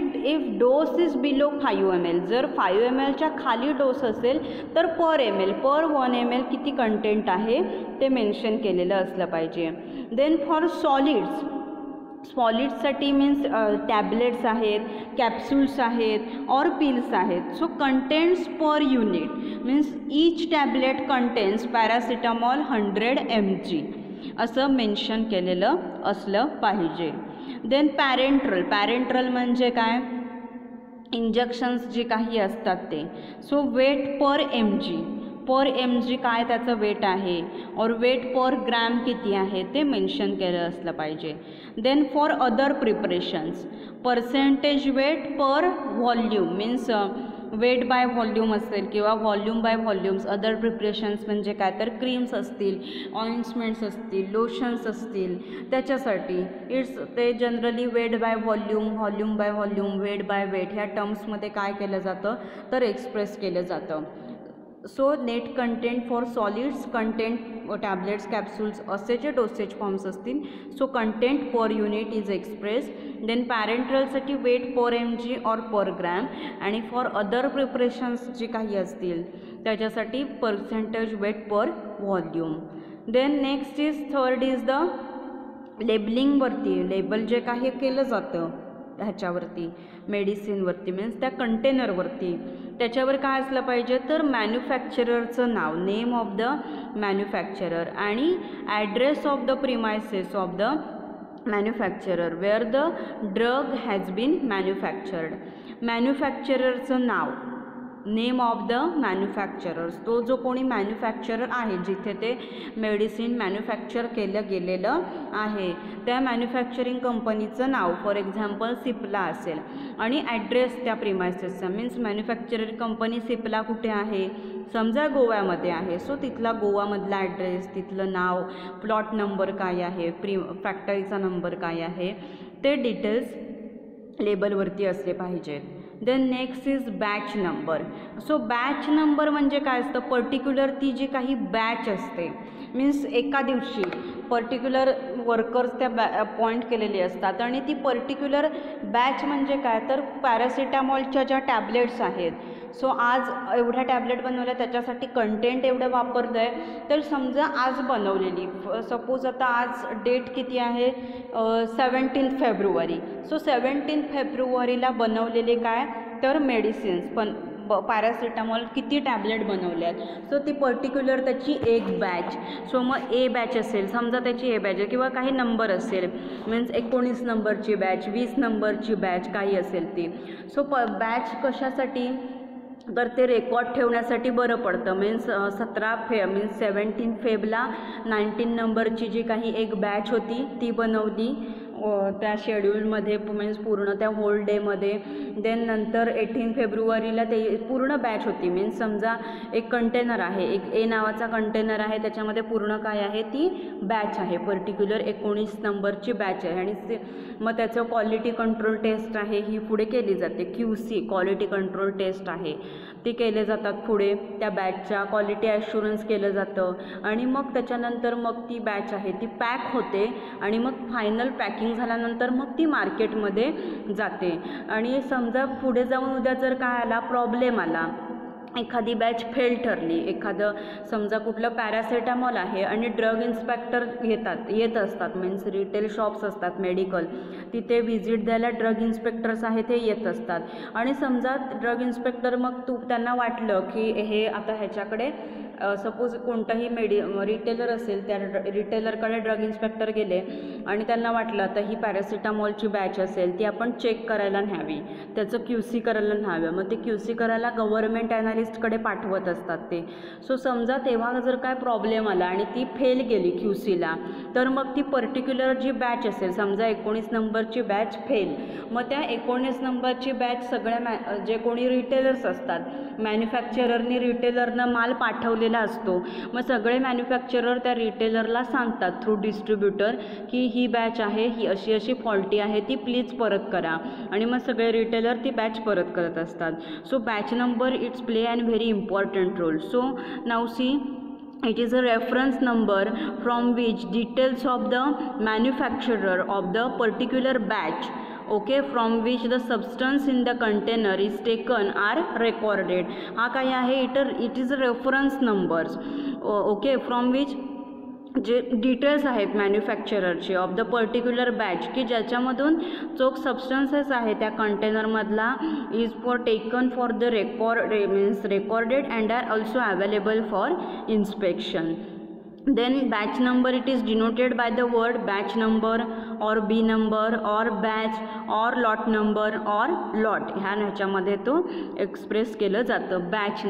dose is below 5 ml, जर 5 mlच्या खाली डोस असेल तर पर 1 ml किती कंटेंट आहे ते मेन्शन केलेलं असलं पाहिजे. देन फॉर सॉलिड्ससाठी मीन्स टॅब्लेट्स आहेत, कॅप्सूल्स आहेत और पिल्स आहेत. So contents per unit means each tablet contains paracetamol 100 mg असं मेन्शन केलेलं असलं पाहिजे. देन पॅरेंट्रल म्हणजे काय इंजेक्शन्स जे काही असतात ते. सो वेट पर mg काय त्याचं वेट आहे और वेट पर ग्रॅम किती आहे ते मेन्शन केलं असलं पाहिजे. Then for other preparations percentage weight per volume means weight by volume असेल किंवा volume by volumes, other preparations म्हणजे काय तर क्रीम्स असतील, ऑइंट्समेंट्स असतील, लोशन्स असतील, त्याच्यासाठी ते generally weight by volume, volume by volume, weight by weight ह्या टर्म्समध्ये काय केलं जातं तर एक्सप्रेस केलं जातं. So net content for solids, content tablets, capsules असे जे डोसेज फॉर्म्स असतील, so content per unit is express. Then पॅरेंट्रलसाठी weight per mg or per gram, आणि फॉर अदर प्रिपरेशन्स जे काही असतील त्याच्यासाठी percentage weight per volume. Then next is third is the लेबलिंगवरती, लेबल जे काही केलं जातं ह्याच्यावरती मेडिसिनवरती मीन्स त्या कंटेनरवरती, त्याच्यावर काय असलं पाहिजे तर मॅन्युफॅक्चररचं नाव, नेम ऑफ द मॅन्युफॅक्चरर आणि address of the premises of the manufacturer where the drug has been manufactured. मॅन्युफॅक्चररचं नाव, नेम ऑफ द मॅन्युफॅक्चरर्स, तो जो कोणी मॅन्युफॅक्चरर आहे जिथे ते मेडिसिन मॅन्युफॅक्चर केलं गेलेलं आहे त्या मॅन्युफॅक्चरिंग कंपनीचं नाव, फॉर एक्झाम्पल सिप्ला असेल, आणि ॲड्रेस त्या प्रिमायसेसचा मीन्स मॅन्युफॅक्चरर कंपनी सिप्ला कुठे आहे, समजा गोव्यामध्ये आहे, सो तिथला गोवामधला ॲड्रेस, तिथलं नाव, प्लॉट नंबर काय आहे, फॅक्टरीचा नंबर काय आहे, ते डिटेल्स लेबलवरती असले पाहिजेत. Then next is batch number. So batch number म्हणजे काय असतं, पर्टिक्युलर ती जी काही बॅच असते मीन्स एका दिवशी पर्टिक्युलर वर्कर्स त्या अपॉइंट केलेली असतात आणि ती पर्टिक्युलर बॅच म्हणजे काय तर पॅरासिटामॉलच्या ज्या टॅबलेट्स आहेत, सो आज एवढ्या टॅबलेट बनवल्या त्याच्यासाठी कंटेंट एवढं वापरलं आहे, तर समजा आज बनवलेली, सपोज आता आज डेट किती आहे 17 फेब्रुवारी, सो 17 फेब्रुवारीला बनवलेले काय तर मेडिसिन्स पण पॅरासिटामॉल किती टॅबलेट बनवल्यात, सो ती पर्टिक्युलर त्याची एक बॅच, सो मग ए बॅच असेल समजा त्याची ए बॅच किंवा काही नंबर असेल मीन्स 19 नंबरची बॅच, 20 नंबरची बॅच काही असेल ती, सो बॅच कशासाठी तर ते रेकॉर्ड ठेवण्यासाठी बरं पडतं. मीन्स 17 फेबला 19 नंबरची जी काही एक बॅच होती ती बनवली त्या शेड्यूलमध्ये मीन्स पूर्ण त्या होल डेमध्ये. देन नंतर 18 फेब्रुवारीला ते पूर्ण बॅच होती मीन्स समजा एक कंटेनर आहे, एक ए नावाचा कंटेनर आहे, त्याच्यामध्ये पूर्ण काय आहे ती बॅच आहे, पर्टिक्युलर 19 नंबरची बॅच आहे आणि मग त्याचं क्वालिटी कंट्रोल टेस्ट आहे ही पुढे केली जाते, QC क्वालिटी कंट्रोल टेस्ट आहे ते केले जातात पुढे, त्या बॅचच्या क्वालिटी ॲश्युरन्स केलं जातं आणि मग त्याच्यानंतर मग ती बॅच आहे ती पॅक होते आणि मग फायनल पॅकिंग झाल्यानंतर मग ती मार्केटमध्ये जाते. आणि समजा पुढे जाऊन उद्या जर काय आला प्रॉब्लेम आला, एखादी बॅच फेल ठरली, एखादं समजा कुठलं पॅरासिटामॉल आहे आणि ड्रग इन्स्पेक्टर येत असतात मीन्स रिटेल शॉप्स असतात मेडिकल, तिथे व्हिजिट द्यायला ड्रग इन्स्पेक्टर्स आहे ते येत असतात आणि समजा ड्रग इन्स्पेक्टर मग त्यांना वाटलं की हे आता ह्याच्याकडे सपोज कोणताही रिटेलर असेल त्या रिटेलरकडे ड्रग इन्स्पेक्टर गेले आणि त्यांना वाटलं आता ही पॅरासिटामॉलची बॅच असेल ती आपण चेक करायला न्यावी, त्याचं QC करायला न्यावं, मग ते QC करायला गव्हर्नमेंट ॲनालिस्टकडे पाठवत असतात ते. सो समजा तेव्हा जर काय प्रॉब्लेम आला आणि ती फेल गेली QCला तर मग ती पर्टिक्युलर जी बॅच असेल समजा 19 नंबरची बॅच फेल, मग त्या 19 नंबरची बॅच सगळ्या जे कोणी रिटेलर्स असतात मॅन्युफॅक्चररनी रिटेलरनं माल पाठवलेला असतो, मग सगळे मॅन्युफॅक्चरर त्या रिटेलरला सांगतात थ्रू डिस्ट्रीब्युटर की ही बॅच आहे ही अशी अशी फॉल्टी आहे ती प्लीज परत करा आणि मग सगळे रिटेलर ती बॅच परत करत असतात. So batch number it's play an very important role. So now see it is a reference number from which details of the manufacturer of the particular batch, okay, from which the substance in the container is taken are recorded. हा काय आहे it is a reference numbers, okay, from which जे details आहेत मॅन्युफॅक्चररचे of the particular batch की ज्याच्यामधून जो substances आहे त्या कंटेनरमधला is for taken for the recorded and are also available for inspection. then batch number, it is denoted by the word batch number or B number or batch or lot number or lot. ह्याच्यामध्ये तो express केलं जातं. Batch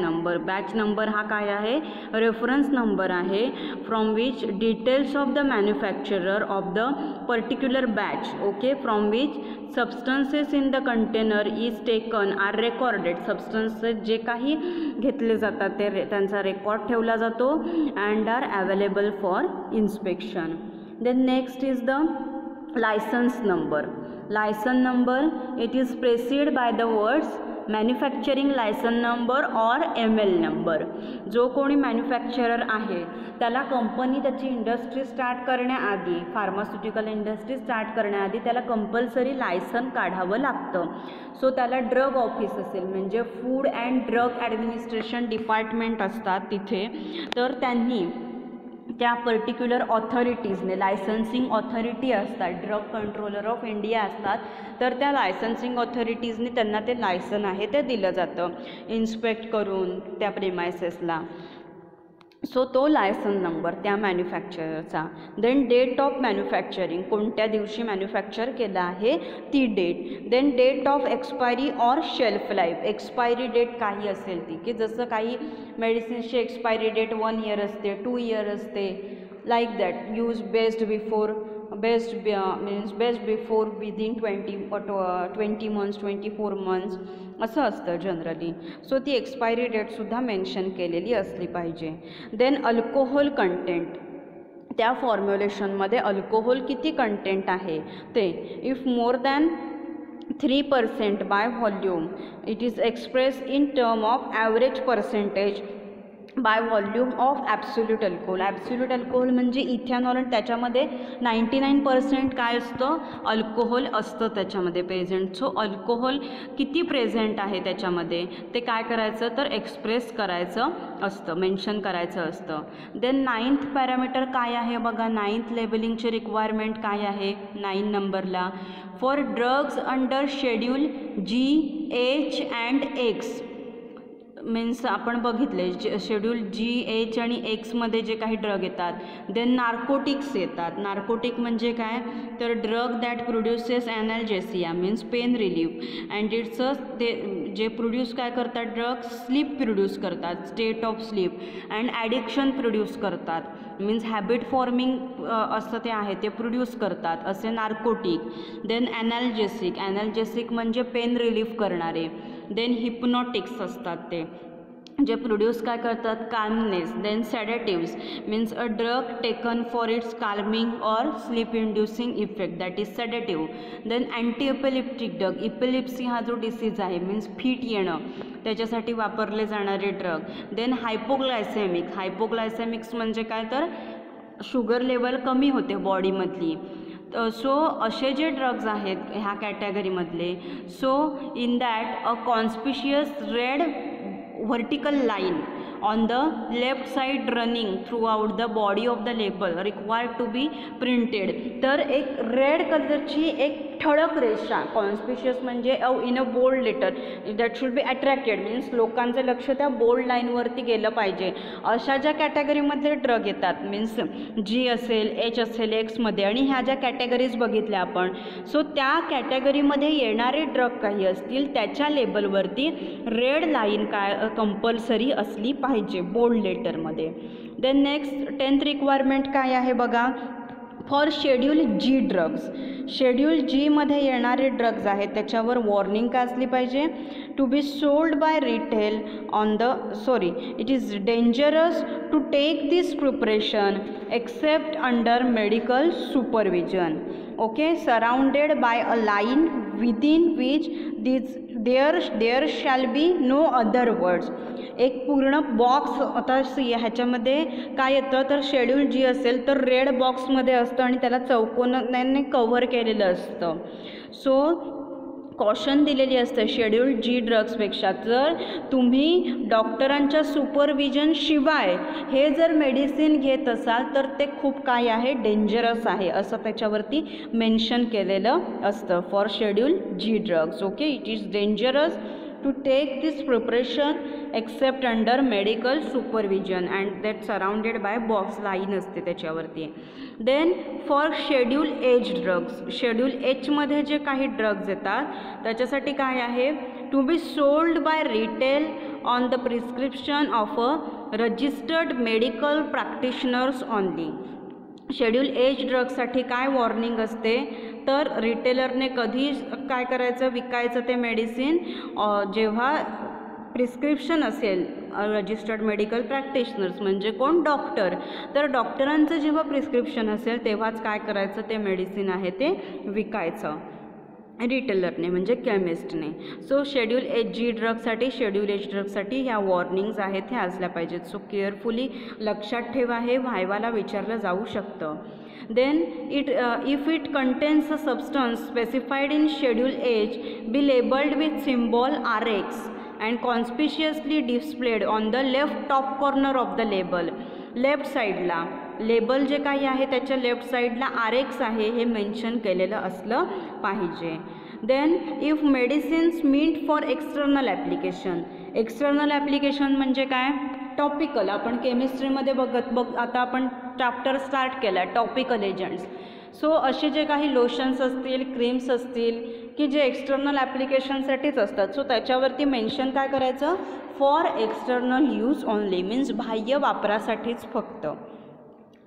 number हा काय आहे, reference number आहे from which details of the manufacturer of the particular batch, okay, from which substances in the container is taken are recorded. सबस्टन्सेस जे काही घेतले जातात ते त्यांचा रेकॉर्ड ठेवला जातो and are available for inspection. Then next is the license number. License number, it is preceded by the words manufacturing licence number or ML number. जो कोणी मॅन्युफॅक्चरर आहे त्याला कंपनी त्याची इंडस्ट्री स्टार्ट करण्याआधी, फार्मास्युटिकल इंडस्ट्री स्टार्ट करण्याआधी त्याला compulsory licence काढावं लागतं. सो त्याला ड्रग ऑफिस असेल, म्हणजे food and drug administration department असतात तिथे, तर त्यांनी त्या पर्टिक्युलर ऑथॉरिटीजने, लायसन्सिंग ऑथॉरिटी असतात, ड्रग कंट्रोलर ऑफ इंडिया असतात, तर त्या लायसन्सिंग ऑथॉरिटीजने त्यांना ते लायसन आहे ते दिलं जातं इन्स्पेक्ट करून त्या प्रेमायसेसला. सो तो लायसन नंबर त्या मॅन्युफॅक्चररचा. देन डेट ऑफ मॅन्युफॅक्चरिंग, कोणत्या दिवशी मॅन्युफॅक्चर केलं आहे ती date. Then date of expiry और शेल्फ लाईफ, एक्सपायरी डेट काही असेल ती, की जसं काही मेडिसिन्सची एक्सपायरी डेट 1 year असते, 2 year असते, like that. Use based before within 20 months 24 months असं असतं जनरली. सो ती एक्सपायरी डेटसुद्धा मेन्शन केलेली असली पाहिजे. देन अल्कोहोल कंटेंट, त्या फॉर्म्युलेशनमध्ये अल्कोहोल किती कंटेंट आहे ते. If more than 3% by volume, it is express in term of average percentage by volume of absolute alcohol. Absolute alcohol म्हणजे इथेनॉल, आणि त्याच्यामध्ये 99% काय असतं, अल्कोहोल असतं त्याच्यामध्ये प्रेझेंट. सो अल्कोहोल किती प्रेझेंट आहे त्याच्यामध्ये ते काय करायचं, तर एक्सप्रेस करायचं असतं, मेन्शन करायचं असतं. देन 9th पॅरामीटर काय आहे बघा, 9th लेबलिंगचे रिक्वायरमेंट काय आहे 9 नंबरला. For drugs under schedule G, H and X, means आपण बघितले शेड्यूल G, H आणि Xमध्ये जे काही ड्रग येतात. देन नार्कोटिक्स येतात. नार्कोटिक म्हणजे काय, तर drug that produces analgesia means pain relief and it's ते जे प्रोड्यूस काय करतात ड्रग, स्लीप प्रोड्यूस करतात, state of sleep, and addiction produce करतात, मीन्स हॅबिट फॉर्मिंग असं ते आहे ते प्रोड्यूस करतात असे नार्कोटिक. देन ॲनॅल्जेसिक म्हणजे पेन रिलीफ करणारे. देन हिप्नॉटिक्स असतात ते जे प्रोड्यूस काय करतात, calmness. Then sedatives means a drug taken for its calming or sleep inducing effect, that is sedative. Then anti epileptic drug, epilepsy हा जो डिसीज आहे मीन्स फिट येणं त्याच्यासाठी वापरले जाणारे ड्रग. देन हायपोग्लायसेमिक्स म्हणजे काय, तर शुगर लेवल कमी होते बॉडीमधली. सो असे जे ड्रग्ज आहेत ह्या कॅटेगरीमधले, so in that a conspicuous red vertical line on the left side running throughout the body of the label required to be printed. तर एक रेड कलरची एक ठळक रेषा, कॉन्स्पिशियस म्हणजे in a bold letter, that should be attracted means लोकांचं लक्ष त्या बोल्ड लाईनवरती गेलं पाहिजे. अशा ज्या कॅटेगरीमध्ये ड्रग येतात मीन्स G असेल, H असेल Xमध्ये, आणि ह्या ज्या कॅटेगरीज बघितल्या आपण, सो त्या कॅटेगरीमध्ये येणारे ड्रग काही असतील त्याच्या लेबलवरती रेड लाईन काय कंपल्सरी असली पाहिजे बोल्ड लेटरमध्ये. देन नेक्स्ट 10th रिक्वायरमेंट काय आहे बघा, for schedule G drugs. Schedule Gमध्ये येणारे ड्रग्ज आहेत त्याच्यावर वॉर्निंग काय असली पाहिजे, to be sold by retail on the it is dangerous to take this preparation except under medical supervision. Okay, surrounded by a line within which there shall be no other words. एक पूर्ण box, आता ह्याच्यामध्ये काय येतं तर schedule G असेल तर red बॉक्समध्ये असतं आणि त्याला चौकोनाने कव्हर केलेलं असतं. सो कॉशन दिलेली असते शेड्यूल G ड्रग्सपेक्षा. जर तुम्ही डॉक्टरांच्या सुपरविजन शिवाय हे जर मेडिसिन घेत असाल तर ते खूप काय आहे, डेंजरस आहे असं त्याच्यावरती मेन्शन केलेलं असतं for schedule G drugs. Okay, it is dangerous to take this preparation except under medical supervision and that surrounded by box line असते त्याच्यावरती. Then for schedule H drugs, schedule एचमध्ये जे काही ड्रग्ज येतात त्याच्यासाठी काय आहे, to be sold by retail on the prescription of a registered medical practitioners only. Schedule H ड्रग्ससाठी काय वॉर्निंग असते, तर रिटेलरने कधी काय करायचं, विकायचं ते मेडिसिन जेव्हा प्रिस्क्रिप्शन असेल, रजिस्टर्ड मेडिकल प्रॅक्टिशनर्स म्हणजे कोण, डॉक्टर. तर डॉक्टरांचं जेव्हा प्रिस्क्रिप्शन असेल तेव्हाच काय करायचं, ते मेडिसिन आहे ते विकायचं रिटेलरने म्हणजे केमिस्टने. सो शेड्यूल एच जी ड्रगसाठी, शेड्यूल एच ड्रगसाठी ह्या वॉर्निंग्ज आहेत ह्या असल्या पाहिजेत. सो केअरफुली लक्षात ठेवा, हे व्हायवाला विचारलं जाऊ शकतं. Then if it contains a substance specified in Schedule H, be labeled with symbol RX and conspicuously displayed on the left top corner of the label. Left साईडला लेबल जे काही आहे त्याच्या लेफ्ट साईडला RX आहे हे मेन्शन केलेलं असलं पाहिजे. Then if medicines meant for external application, external application म्हणजे काय, टॉपिकल. आपण केमिस्ट्रीमध्ये आता आपण चॅप्टर स्टार्ट केला टॉपिकल एजंट्स. सो असे जे काही लोशन्स असतील, क्रीम्स असतील की जे एक्सटर्नल ॲप्लिकेशनसाठीच असतात, सो त्याच्यावरती मेन्शन काय करायचं, for external use only, means बाह्य वापरासाठीच फक्त.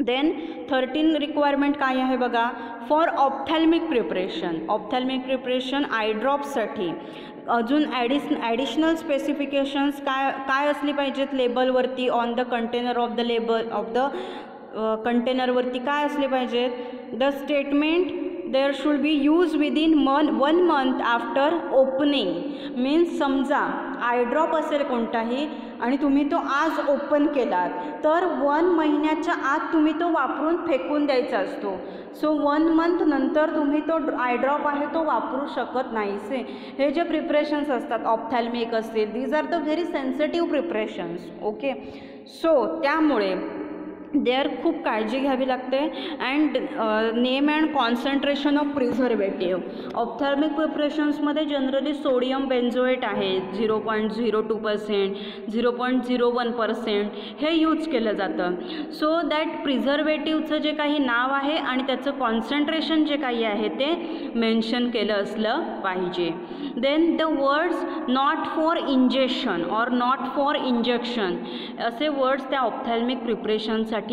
देन 13 रिक्वायरमेंट काय आहे बघा, for ophthalmic preparation, ophthalmic preparation eye ड्रॉप्ससाठी अजून ॲडिशनल स्पेसिफिकेशन्स काय असली पाहिजेत लेबलवरती, on the container of the label of the कंटेनरवरती काय असले पाहिजेत, the statement there should be use within 1 month after opening. Means समजा आयड्रॉप असेल कोणताही आणि तुम्ही तो आज ओपन केलात तर 1 महिन्याच्या आत तुम्ही तो वापरून फेकून द्यायचा असतो. सो 1 month नंतर तुम्ही तो आयड्रॉप आहे तो वापरू शकत नाही. हे जे प्रिपरेशन्स असतात ऑप्थॅल्मिक असतील, these are the very sensitive preparations. Okay, so त्यामुळे देअर खूप काळजी घ्यावी लागते. And name and concentration of preservative, ophthalmic प्रिपरेशन्समध्ये जनरली सोडियम बेन्झोएट आहे 0.02%, 0.01% हे यूज केलं जातं. सो दॅट प्रिझर्वेटिव्हचं जे काही नाव आहे आणि त्याचं कॉन्सन्ट्रेशन जे काही आहे ते मेन्शन केलं असलं पाहिजे. Then the words not for injection or not for injection असे वर्ड्स त्या ऑप्थॅल्मिक प्रिपरेशनसाठी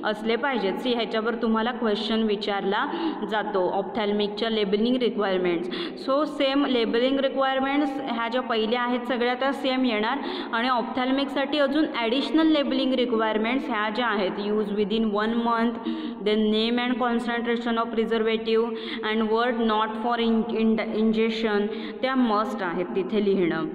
असले पाहिजेत. सी ह्याच्यावर तुम्हाला क्वेश्चन विचारला जातो ऑप्थॅल्मिकच्या labelling requirements. So same labelling requirements ह्या ज्या पहिल्या आहेत सगळ्या त्या सेम येणार आणि ऑप्थॅल्मिकसाठी अजून ॲडिशनल लेबलिंग रिक्वायरमेंट्स ह्या ज्या आहेत, use within 1 month, then name and concentration of preservative and word not for injection त्या मस्ट आहेत तिथे लिहिणं.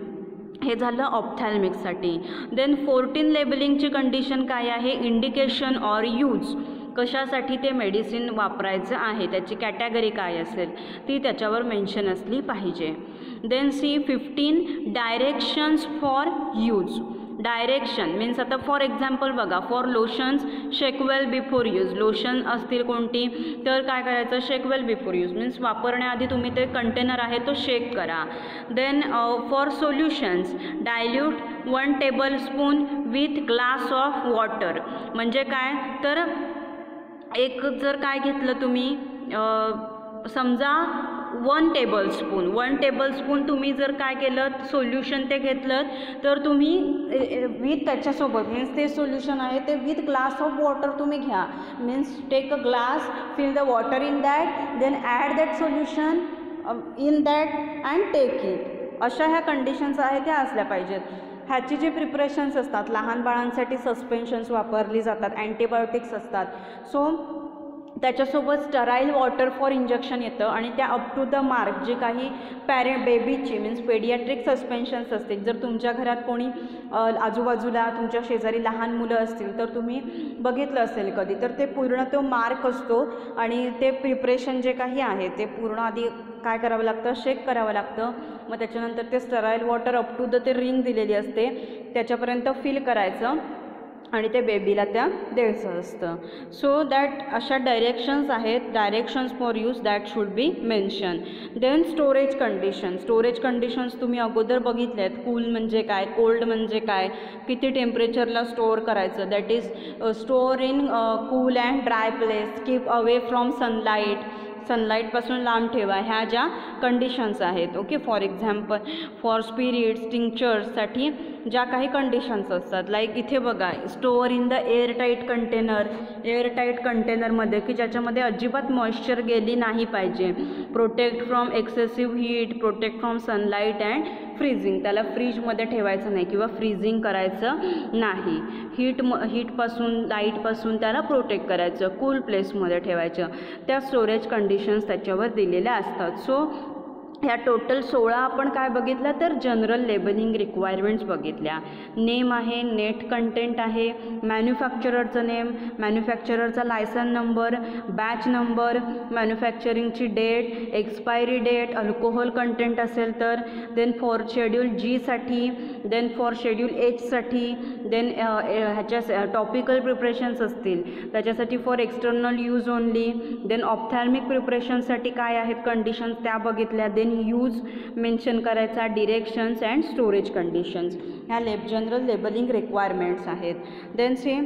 हे झालं ऑप्थॅल्मिकसाठी. देन 14 लेबलिंगची कंडिशन काय आहे, इंडिकेशन ऑर यूज, कशासाठी ते मेडिसिन वापरायचं आहे, त्याची कॅटेगरी काय असेल ती त्याच्यावर मेन्शन असली पाहिजे. Then see 15 directions for use. Direction means आता फॉर एक्झाम्पल बघा, for lotions shake well before use, lotion असतील कोणती तर काय करायचं, shake well before use means वापरण्याआधी तुम्ही ते कंटेनर आहे तो शेक करा. Then for solutions dilute 1 tablespoon with glass of water, म्हणजे काय तर एक जर काय घेतलं तुम्ही समजा 1 tablespoon तुम्ही जर काय केलं सोल्युशन ते घेतलं तर तुम्ही विथ त्याच्यासोबत मीन्स ते सोल्युशन आहे ते विथ ग्लास ऑफ वॉटर तुम्ही घ्या. Means take a glass, fill the water in that, then add that solution in that and take it. अशा ह्या कंडिशन्स आहेत त्या असल्या पाहिजेत. ह्याची जे प्रिपरेशन्स असतात लहान बाळांसाठी सस्पेन्शन्स वापरली जातात, अँटीबायोटिक्स असतात. सो त्याच्यासोबत स्टराईल वॉटर फॉर इंजेक्शन येतं आणि त्या अप टू द मार्क जे काही बेबीची मीन्स पेडियाट्रिक सस्पेन्शन्स असतील, जर तुमच्या घरात कोणी आजूबाजूला तुमच्या शेजारी लहान मुलं असतील तर तुम्ही बघितलं असेल कधी, तर ते पूर्ण तो मार्क असतो आणि ते प्रिपरेशन जे काही आहे ते पूर्ण आधी काय करावं लागतं, शेक करावं लागतं. मग त्याच्यानंतर ते sterile water up to the ते रिंग दिलेली असते त्याच्यापर्यंत फिल करायचं आणि ते बेबीला त्या द्यायचं असतं. सो दॅट अशा डायरेक्शन्स आहेत, directions for use that should be mention. Then storage condition. Storage conditions तुम्ही अगोदर बघितले आहेत. कूल म्हणजे काय, कोल्ड म्हणजे काय, किती टेम्परेचरला स्टोअर करायचं. That is store in cool and dry place, keep away from sunlight, सनलाईटपासून लांब ठेवा. ह्या ज्या कंडिशन्स आहेत. Okay, for example for spirits टिंक्चर्ससाठी ज्या काही कंडिशन्स असतात. लाईक इथे बघा, store in the airtight container, airtight कंटेनरमध्ये की ज्याच्यामध्ये अजिबात मॉइश्चर गेली नाही पाहिजे. Protect from excessive heat, protect from sunlight and freezing. त्याला फ्रीजमध्ये ठेवायचं नाही किंवा फ्रीजिंग करायचं नाही. हीटपासून लाईटपासून त्याला प्रोटेक्ट करायचं. कूल प्लेसमध्ये ठेवायचं. त्या स्टोरेज कंडिशन्स त्याच्यावर दिलेल्या असतात. सो ह्या टोटल 16 आपण काय बघितलं तर जनरल लेबलिंग रिक्वायरमेंट्स बघितल्या. नेम आहे, नेट कंटेंट आहे, मॅन्युफॅक्चररचं नेम, मॅन्युफॅक्चररचा लायसन नंबर, बॅच नंबर, मॅन्युफॅक्चरिंगची date, expiry date, alcohol content असेल तर, देन फॉर शेड्यूल Gसाठी, देन फॉर शेड्यूल Hसाठी, देन ह्याच्या टॉपिकल प्रिपरेशन्स असतील त्याच्यासाठी for external use only, then ophthalmic प्रिपरेशनसाठी काय आहेत कंडिशन्स त्या बघितल्या. देन यूज मेन्शन करायचा, डिरेक्शन्स अँड स्टोरेज कंडिशन्स. ह्या जनरल लेबलिंग रिक्वायरमेंट्स आहेत. Then same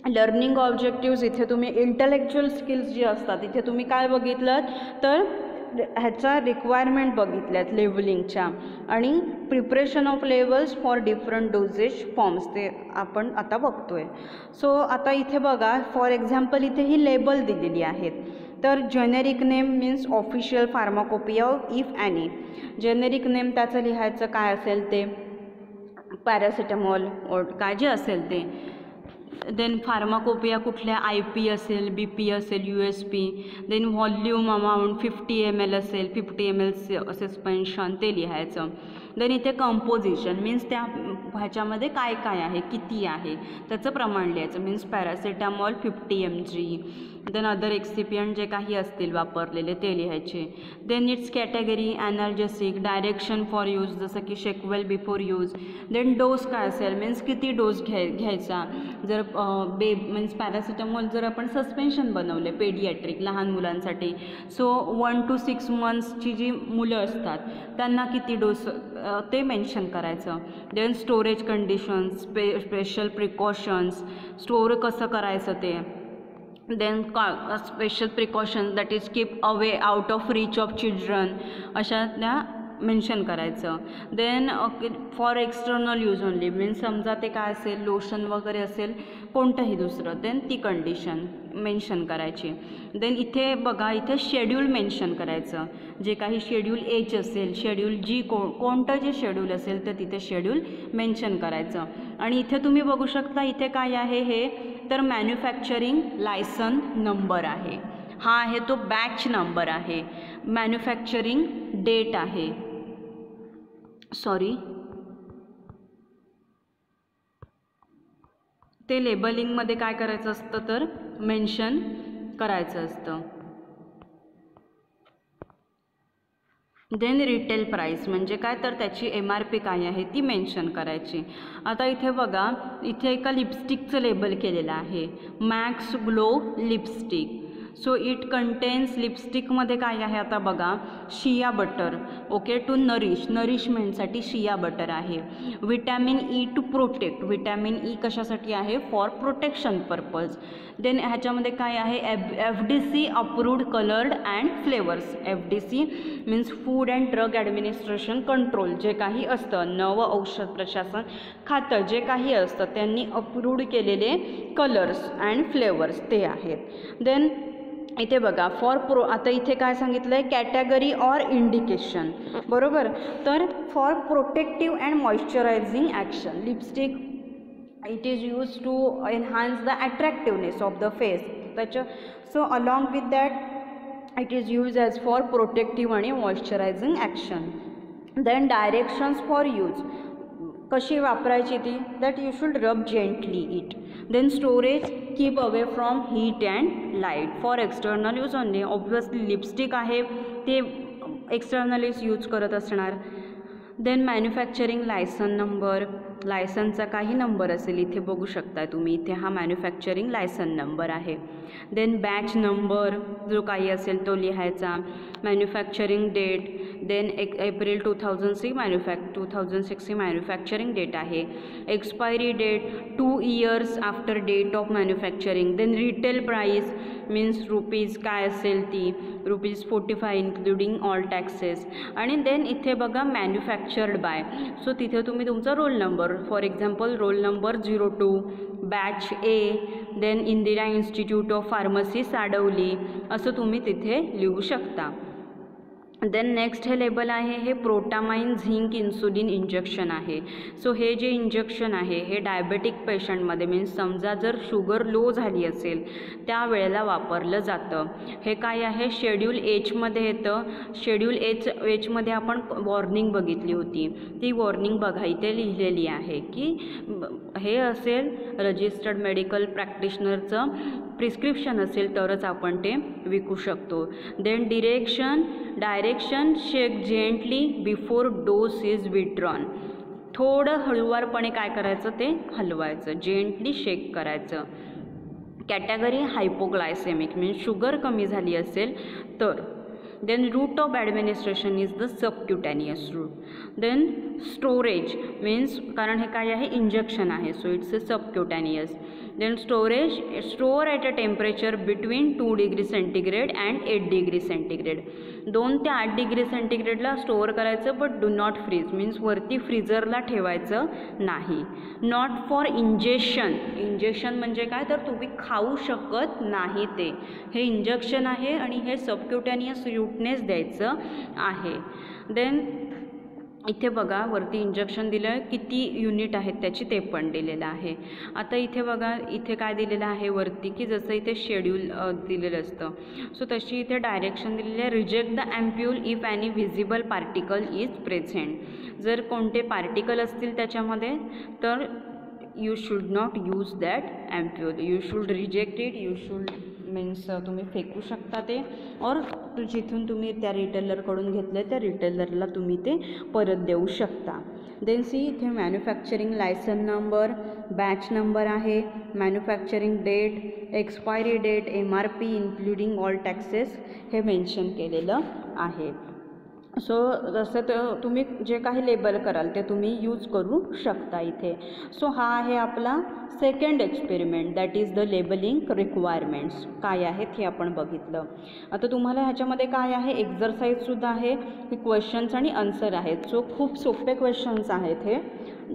learning objectives. इथे तुम्ही इंटलेक्च्युअल स्किल्स जे असतात इथे तुम्ही काय बघितलं तर ह्याच्या रिक्वायरमेंट बघितल्यात लेबलिंगच्या. आणि preparation of labels for different dosage forms ते आपण आता बघतोय. सो आता इथे बघा, फॉर एक्झाम्पल इथे ही लेबल दिलेली आहेत. तर generic name means official pharmacopoeia if any. Generic name त्याचं लिहायचं काय असेल ते, पॅरासिटामॉल काय जे असेल ते. देन फार्माकोपिया कुठल्या, IP असेल, BP असेल, USP. Then volume amount 50 ml असेल, 50 ml सस्पेन्शन ते लिहायचं. देन इथे कंपोजिशन मीन्स त्या ह्याच्यामध्ये काय काय आहे, किती आहे त्याचं प्रमाण लिहायचं. Means paracetamol 50 mg. Then other excipient जे काही असतील वापरलेले ते लिहायचे. Then its category, analgesic, direction for use जसं की shake well before use. Then dose काय असेल मीन्स किती डोस घ्यायचा. जर मीन्स पॅरासिटामॉल जर आपण सस्पेन्शन बनवले पेडियाट्रिक लहान मुलांसाठी, सो 1 to 6 monthsची जी मुलं असतात त्यांना किती डोस ते मेन्शन करायचं. Then storage conditions, special precautions, store कसं करायचं ते. Then special precautions that is keep away out of reach of children, अशा त्या मेन्शन करायचं. Then for external use only means समजा ते काय असेल लोशन वगैरे असेल कोणतंही दुसरं, देन ती कंडिशन मेन्शन करायची. देन इथे बघा, इथे शेड्यूल मेन्शन करायचं. जे काही शेड्यूल H असेल, शेड्यूल G कोणतं जे शेड्यूल असेल तर तिथे शेड्यूल मेन्शन करायचं. आणि इथे तुम्ही बघू शकता इथे काय आहे हे तर मॅन्युफॅक्चरिंग लायसन नंबर आहे. हा आहे तो बॅच नंबर आहे. मॅन्युफॅक्चरिंग डेट आहे, सॉरी ते लेबलिंगमध्ये काय करायचं असतं तर मेन्शन करायचं असतं. देन रिटेल प्राईस म्हणजे काय तर त्याची MRP काय आहे ती मेन्शन करायची. आता इथे बघा, इथे एका लिपस्टिकचं लेबल केलेलं आहे, max glow lipstick. So it contains, लिपस्टिकमध्ये काय आहे आता बघा, शिया बटर. ओके, टू नरिशमेंटसाठी शिया बटर आहे. Vitamin E to protect, vitamin E कशासाठी आहे फॉर प्रोटेक्शन पर्पज. देन ह्याच्यामध्ये काय आहे FDC approved coloured and flavours. FDC means food and drug administration control, जे काही असतं नव औषध प्रशासन खातं जे काही असतं त्यांनी अप्रूव्ड केलेले कलर्स अँड फ्लेवर्स ते आहेत. देन इथे बघा फॉर आता इथे काय सांगितलं आहे कॅटेगरी ऑर इंडिकेशन, बरोबर. तर for protective and moisturising action lipstick it is use to enhance the attractiveness of the face. त्याच्या so along with that it is use as for protective आणि moisturising action. Then directions for use कशी वापरायची ती that you should rub gently it. Then storage keep away from heat and light for external use only. Obviously lipstick आहे ते एक्सटर्नलीच use करत असणार. Then manufacturing licence number, लायसनचा काही नंबर असेल इथे बघू शकता तुम्ही, इथे हा मॅन्युफॅक्चरिंग लायसन नंबर आहे. देन बॅच नंबर जो काही असेल तो लिहायचा. मॅन्युफॅक्चरिंग डेट, देन एप्रिल 2006 ही मॅन्युफॅक्चरिंग डेट आहे. Expiry date 2 years after date of manufacturing. Then retail price means rupees काय असेल ती ₹45 इन्क्लुडिंग ऑल टॅक्सेस. आणि देन इथे बघा मॅन्युफॅक्चर्ड बाय, सो तिथे तुम्ही तुमचा roll number, for example roll number 02 batch A, then Indira institute of pharmacy Sadavali, असं तुम्ही तिथे लिहू शकता. देन नेक्स्ट हे लेबल आहे, हे प्रोटामाइन झिंक इन्सुलिन इंजेक्शन आहे. सो हे जे इंजेक्शन आहे हे डायबेटिक पेशंटमध्ये मीन्स समजा जर शुगर लो झाली असेल त्यावेळेला वापरलं जातं. हे काय आहे, शेड्यूल एचमध्ये येतं. शेड्यूल एचमध्ये आपण वॉर्निंग बघितली होती, ती वॉर्निंग बघा इथे लिहिलेली आहे की हे असेल रजिस्टर्ड मेडिकल प्रॅक्टिशनरचं प्रिस्क्रिप्शन असेल तरच आपण ते विकू शकतो. Then direction shake gently before dose is withdrawn. थोडं हळूवारपणे काय करायचं ते हलवायचं, जेंटली शेक करायचं. कॅटेगरी हायपोग्लायसेमिक मीन्स शुगर कमी झाली असेल तर. Then route of administration is the subcutaneous route. Then storage means कारण हे काय आहे इंजेक्शन आहे, so it's a subcutaneous. Then store at a temperature between 2 degree centigrade and 8 degree centigrade. 2 ते 8 डिग्री सेंटीग्रेडला स्टोअर करायचं, but do not freeze means वरती फ्रीजरला ठेवायचं नाही. नॉट फॉर इंजेक्शन, इंजेक्शन म्हणजे काय तर तुम्ही खाऊ शकत नाही ते, हे इंजेक्शन आहे आणि हे सबक्युटॅनियस रूटनेच द्यायचं आहे. देन इथे बघा वरती इंजेक्शन दिलं आहे, किती युनिट आहेत त्याची ते पण दिलेलं आहे. आता इथे बघा इथे काय दिलेलं आहे वरती की जसं इथे शेड्यूल दिलेलं असतं, सो तशी इथे डायरेक्शन दिलेली आहे. Reject the ampoule if any visible particle is present. जर कोणते पार्टिकल असतील त्याच्यामध्ये तर you should not use that ampoule, you should reject it, you should means तुम्ही फेकू शकता ते, और जिथून तुम्ही त्या रिटेलरकडून घेतले त्या रिटेलरला तुम्ही ते परत देऊ शकता. देन सी इथे manufacturing licence number, batch number आहे, manufacturing date, expiry date, MRP including all taxes हे मेन्शन केलेलं आहे. सो जसं ते तुम्ही जे काही लेबल कराल ते तुम्ही यूज करू शकता इथे. सो हा आहे आपला second experiment, that is the labelling requirements काय आहेत हे आपण बघितलं. आता तुम्हाला ह्याच्यामध्ये काय आहे एक्झरसाईजसुद्धा आहे, हे क्वेश्चन्स आणि आन्सर आहेत. सो खूप सोपे क्वेश्चन्स आहेत हे,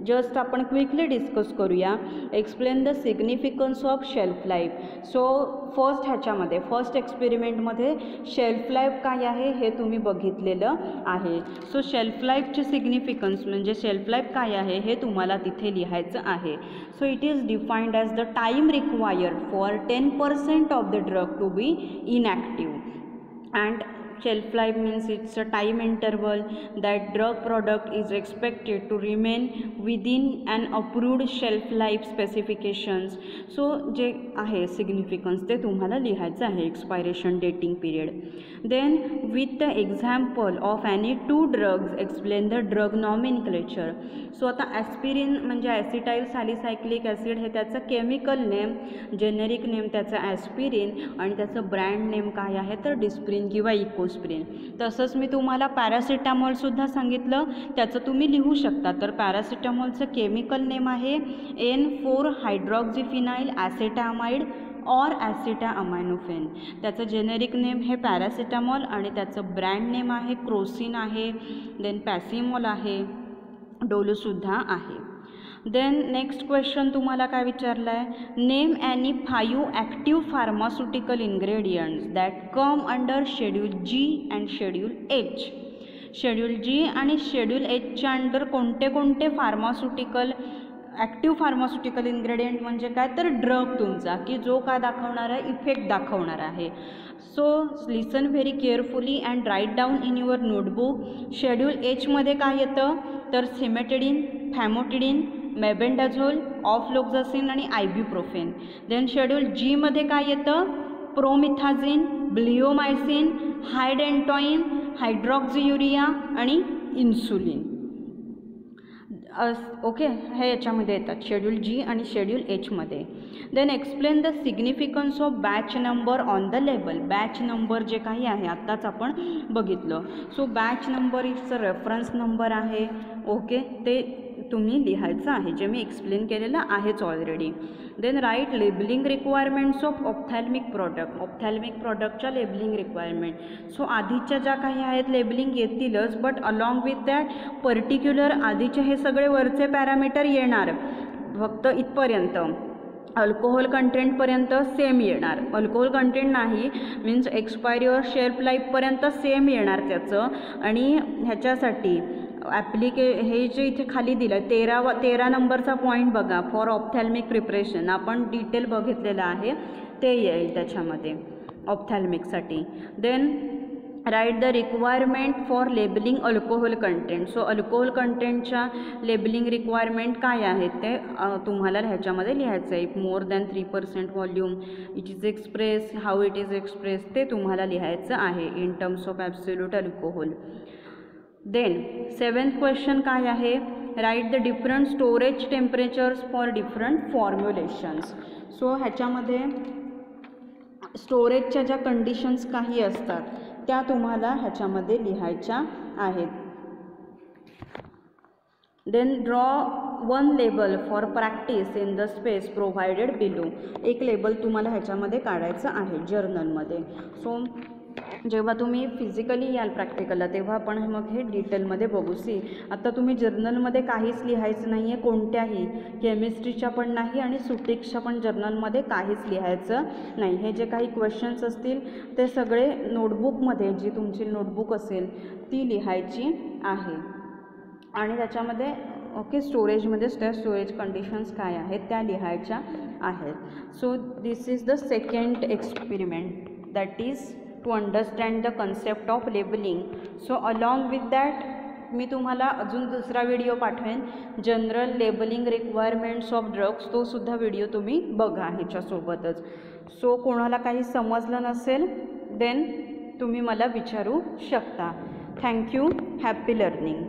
जस्ट आपण क्विकली डिस्कस करूया. Explain the significance of shelf life. So first एक्सपेरिमेंटमध्ये शेल्फ लाईफ काय आहे हे तुम्ही बघितलेलं आहे. सो शेल्फ लाईफचे सिग्निफिकन्स म्हणजे शेल्फ लाईफ काय आहे हे तुम्हाला तिथे लिहायचं आहे. So it is defined as the time required for 10% of the drug to be inactive and shelf life means it's a time interval that drug product is expected to remain within an approved shelf life specifications. So जे आहे significance ते तुम्हाला लिहायचं आहे, expiration dating period. Then with the example of any 2 drugs explain the drug nomenclature. So आता aspirin म्हणजे ॲसिटाईल salicylic acid हे त्याचं केमिकल नेम, जेनेरिक नेम त्याचं ॲस्पिरिन आणि त्याचं ब्रँड नेम काय आहे तर डिस्प्रिन किंवा इकोस्प्रिन. तसंच मी तुम्हाला पॅरासिटामॉलसुद्धा सांगितलं, त्याचं तुम्ही लिहू शकता. तर पॅरासिटामॉलचं केमिकल नेम आहे N4 हायड्रॉक्झिफिनाइल ॲसेटामाइड और ॲसिटाअमाइनोफेन. त्याचं जेनेरिक नेम हे पॅरासिटामॉल आणि त्याचं ब्रँड नेम आहे क्रोसिन आहे. देन पॅसिमॉल आहे, डोलोसुद्धा आहे. देन नेक्स्ट क्वेश्चन तुम्हाला काय विचारलं आहे, name any 5 active pharmaceutical ingredients that come under schedule G and schedule H. Schedule G आणि शेड्यूल Hच्या अंडर कोणते कोणते फार्मास्युटिकल ॲक्टिव्ह फार्मास्युटिकल इन्ग्रेडियंट म्हणजे काय तर ड्रग तुमचा की जो काय दाखवणार आहे इफेक्ट दाखवणार आहे. So listen very carefully and write down in your notebook. Schedule Hमध्ये काय येतं तर सिमेटिडिन, फॅमोटिडिन, मेबेंडाझोल, ऑफ्लोक्झासिन आणि आयब्युप्रोफेन. देन शेड्यूल Gमध्ये काय येतं प्रोमिथाझिन, ब्लिओमायसिन, हायडेंटॉइन, हायड्रॉक्झियुरिया आणि इन्सुलिन. ओके, हे याच्यामध्ये येतात शेड्यूल जी आणि शेड्यूल एचमध्ये. Then explain the significance of batch number on the label. Batch number जे काही आहे आत्ताच आपण बघितलं. So batch number is reference number आहे. ओके, ते तुम्ही लिहायचं आहे, जे मी एक्सप्लेन केलेलं आहेच already. Then write labelling requirements of ophthalmic product. Ophthalmic प्रॉडक्टच्या लेबलिंग रिक्वायरमेंट. सो आधीच्या ज्या काही आहेत लेबलिंग येतीलच, but along with that particular आधीचे हे सगळे वरचे पॅरामीटर येणार, फक्त इथपर्यंत अल्कोहोल कंटेंटपर्यंत सेम येणार. अल्कोहोल कंटेंट नाही मीन्स एक्सपायरी और शेल्फ लाईफपर्यंत सेम येणार त्याचं. आणि ह्याच्यासाठी हे जे इथे खाली दिलं आहे 13 नंबरचा पॉईंट बघा, फॉर ऑप्थॅल्मिक प्रिपरेशन आपण डिटेल बघितलेलं आहे, ते येईल त्याच्यामध्ये ऑप्थॅल्मिकसाठी. Then write the requirement for labelling alcohol content. So alcohol कंटेंटच्या लेबलिंग रिक्वायरमेंट काय आहेत ते तुम्हाला ह्याच्यामध्ये लिहायचं आहे. More than 3% volume, it is express, how it is express, ते तुम्हाला लिहायचं आहे in terms of absolute alcohol. Then 7th question काय आहे, write the different storage temperatures for different formulations. So ह्याच्यामध्ये स्टोरेजच्या ज्या कंडिशन्स काही असतात त्या तुम्हाला ह्याच्यामध्ये लिहायच्या आहेत. Then draw one label for practice in the space provided below. एक लेबल तुम्हाला ह्याच्यामध्ये काढायचं आहे जर्नलमध्ये. सो जेव्हा तुम्ही फिजिकली याल प्रॅक्टिकलला तेव्हा आपण मग हे डिटेलमध्ये बघू. आता तुम्ही जर्नलमध्ये काहीच लिहायचं नाही आहे, कोणत्याही केमिस्ट्रीच्या पण नाही आणि सुटिक्सच्या पण जर्नलमध्ये काहीच लिहायचं नाही. हे जे काही क्वेश्चन्स असतील ते सगळे नोटबुकमध्ये, जी तुमची नोटबुक असेल ती लिहायची आहे. आणि त्याच्यामध्ये ओके स्टोरेजमध्ये स्टोरेज कंडिशन्स काय आहेत त्या लिहायच्या आहेत. So this is the second experiment, that is to understand the concept of labelling. So along with that मी तुम्हाला अजून दुसरा व्हिडिओ पाठवेन, general labelling requirements of drugs. तो सुद्धा व्हिडिओ तुम्ही बघा ह्याच्यासोबतच. सो कोणाला काही समजलं नसेल देन तुम्ही मला विचारू शकता. थँक्यू. Happy learning.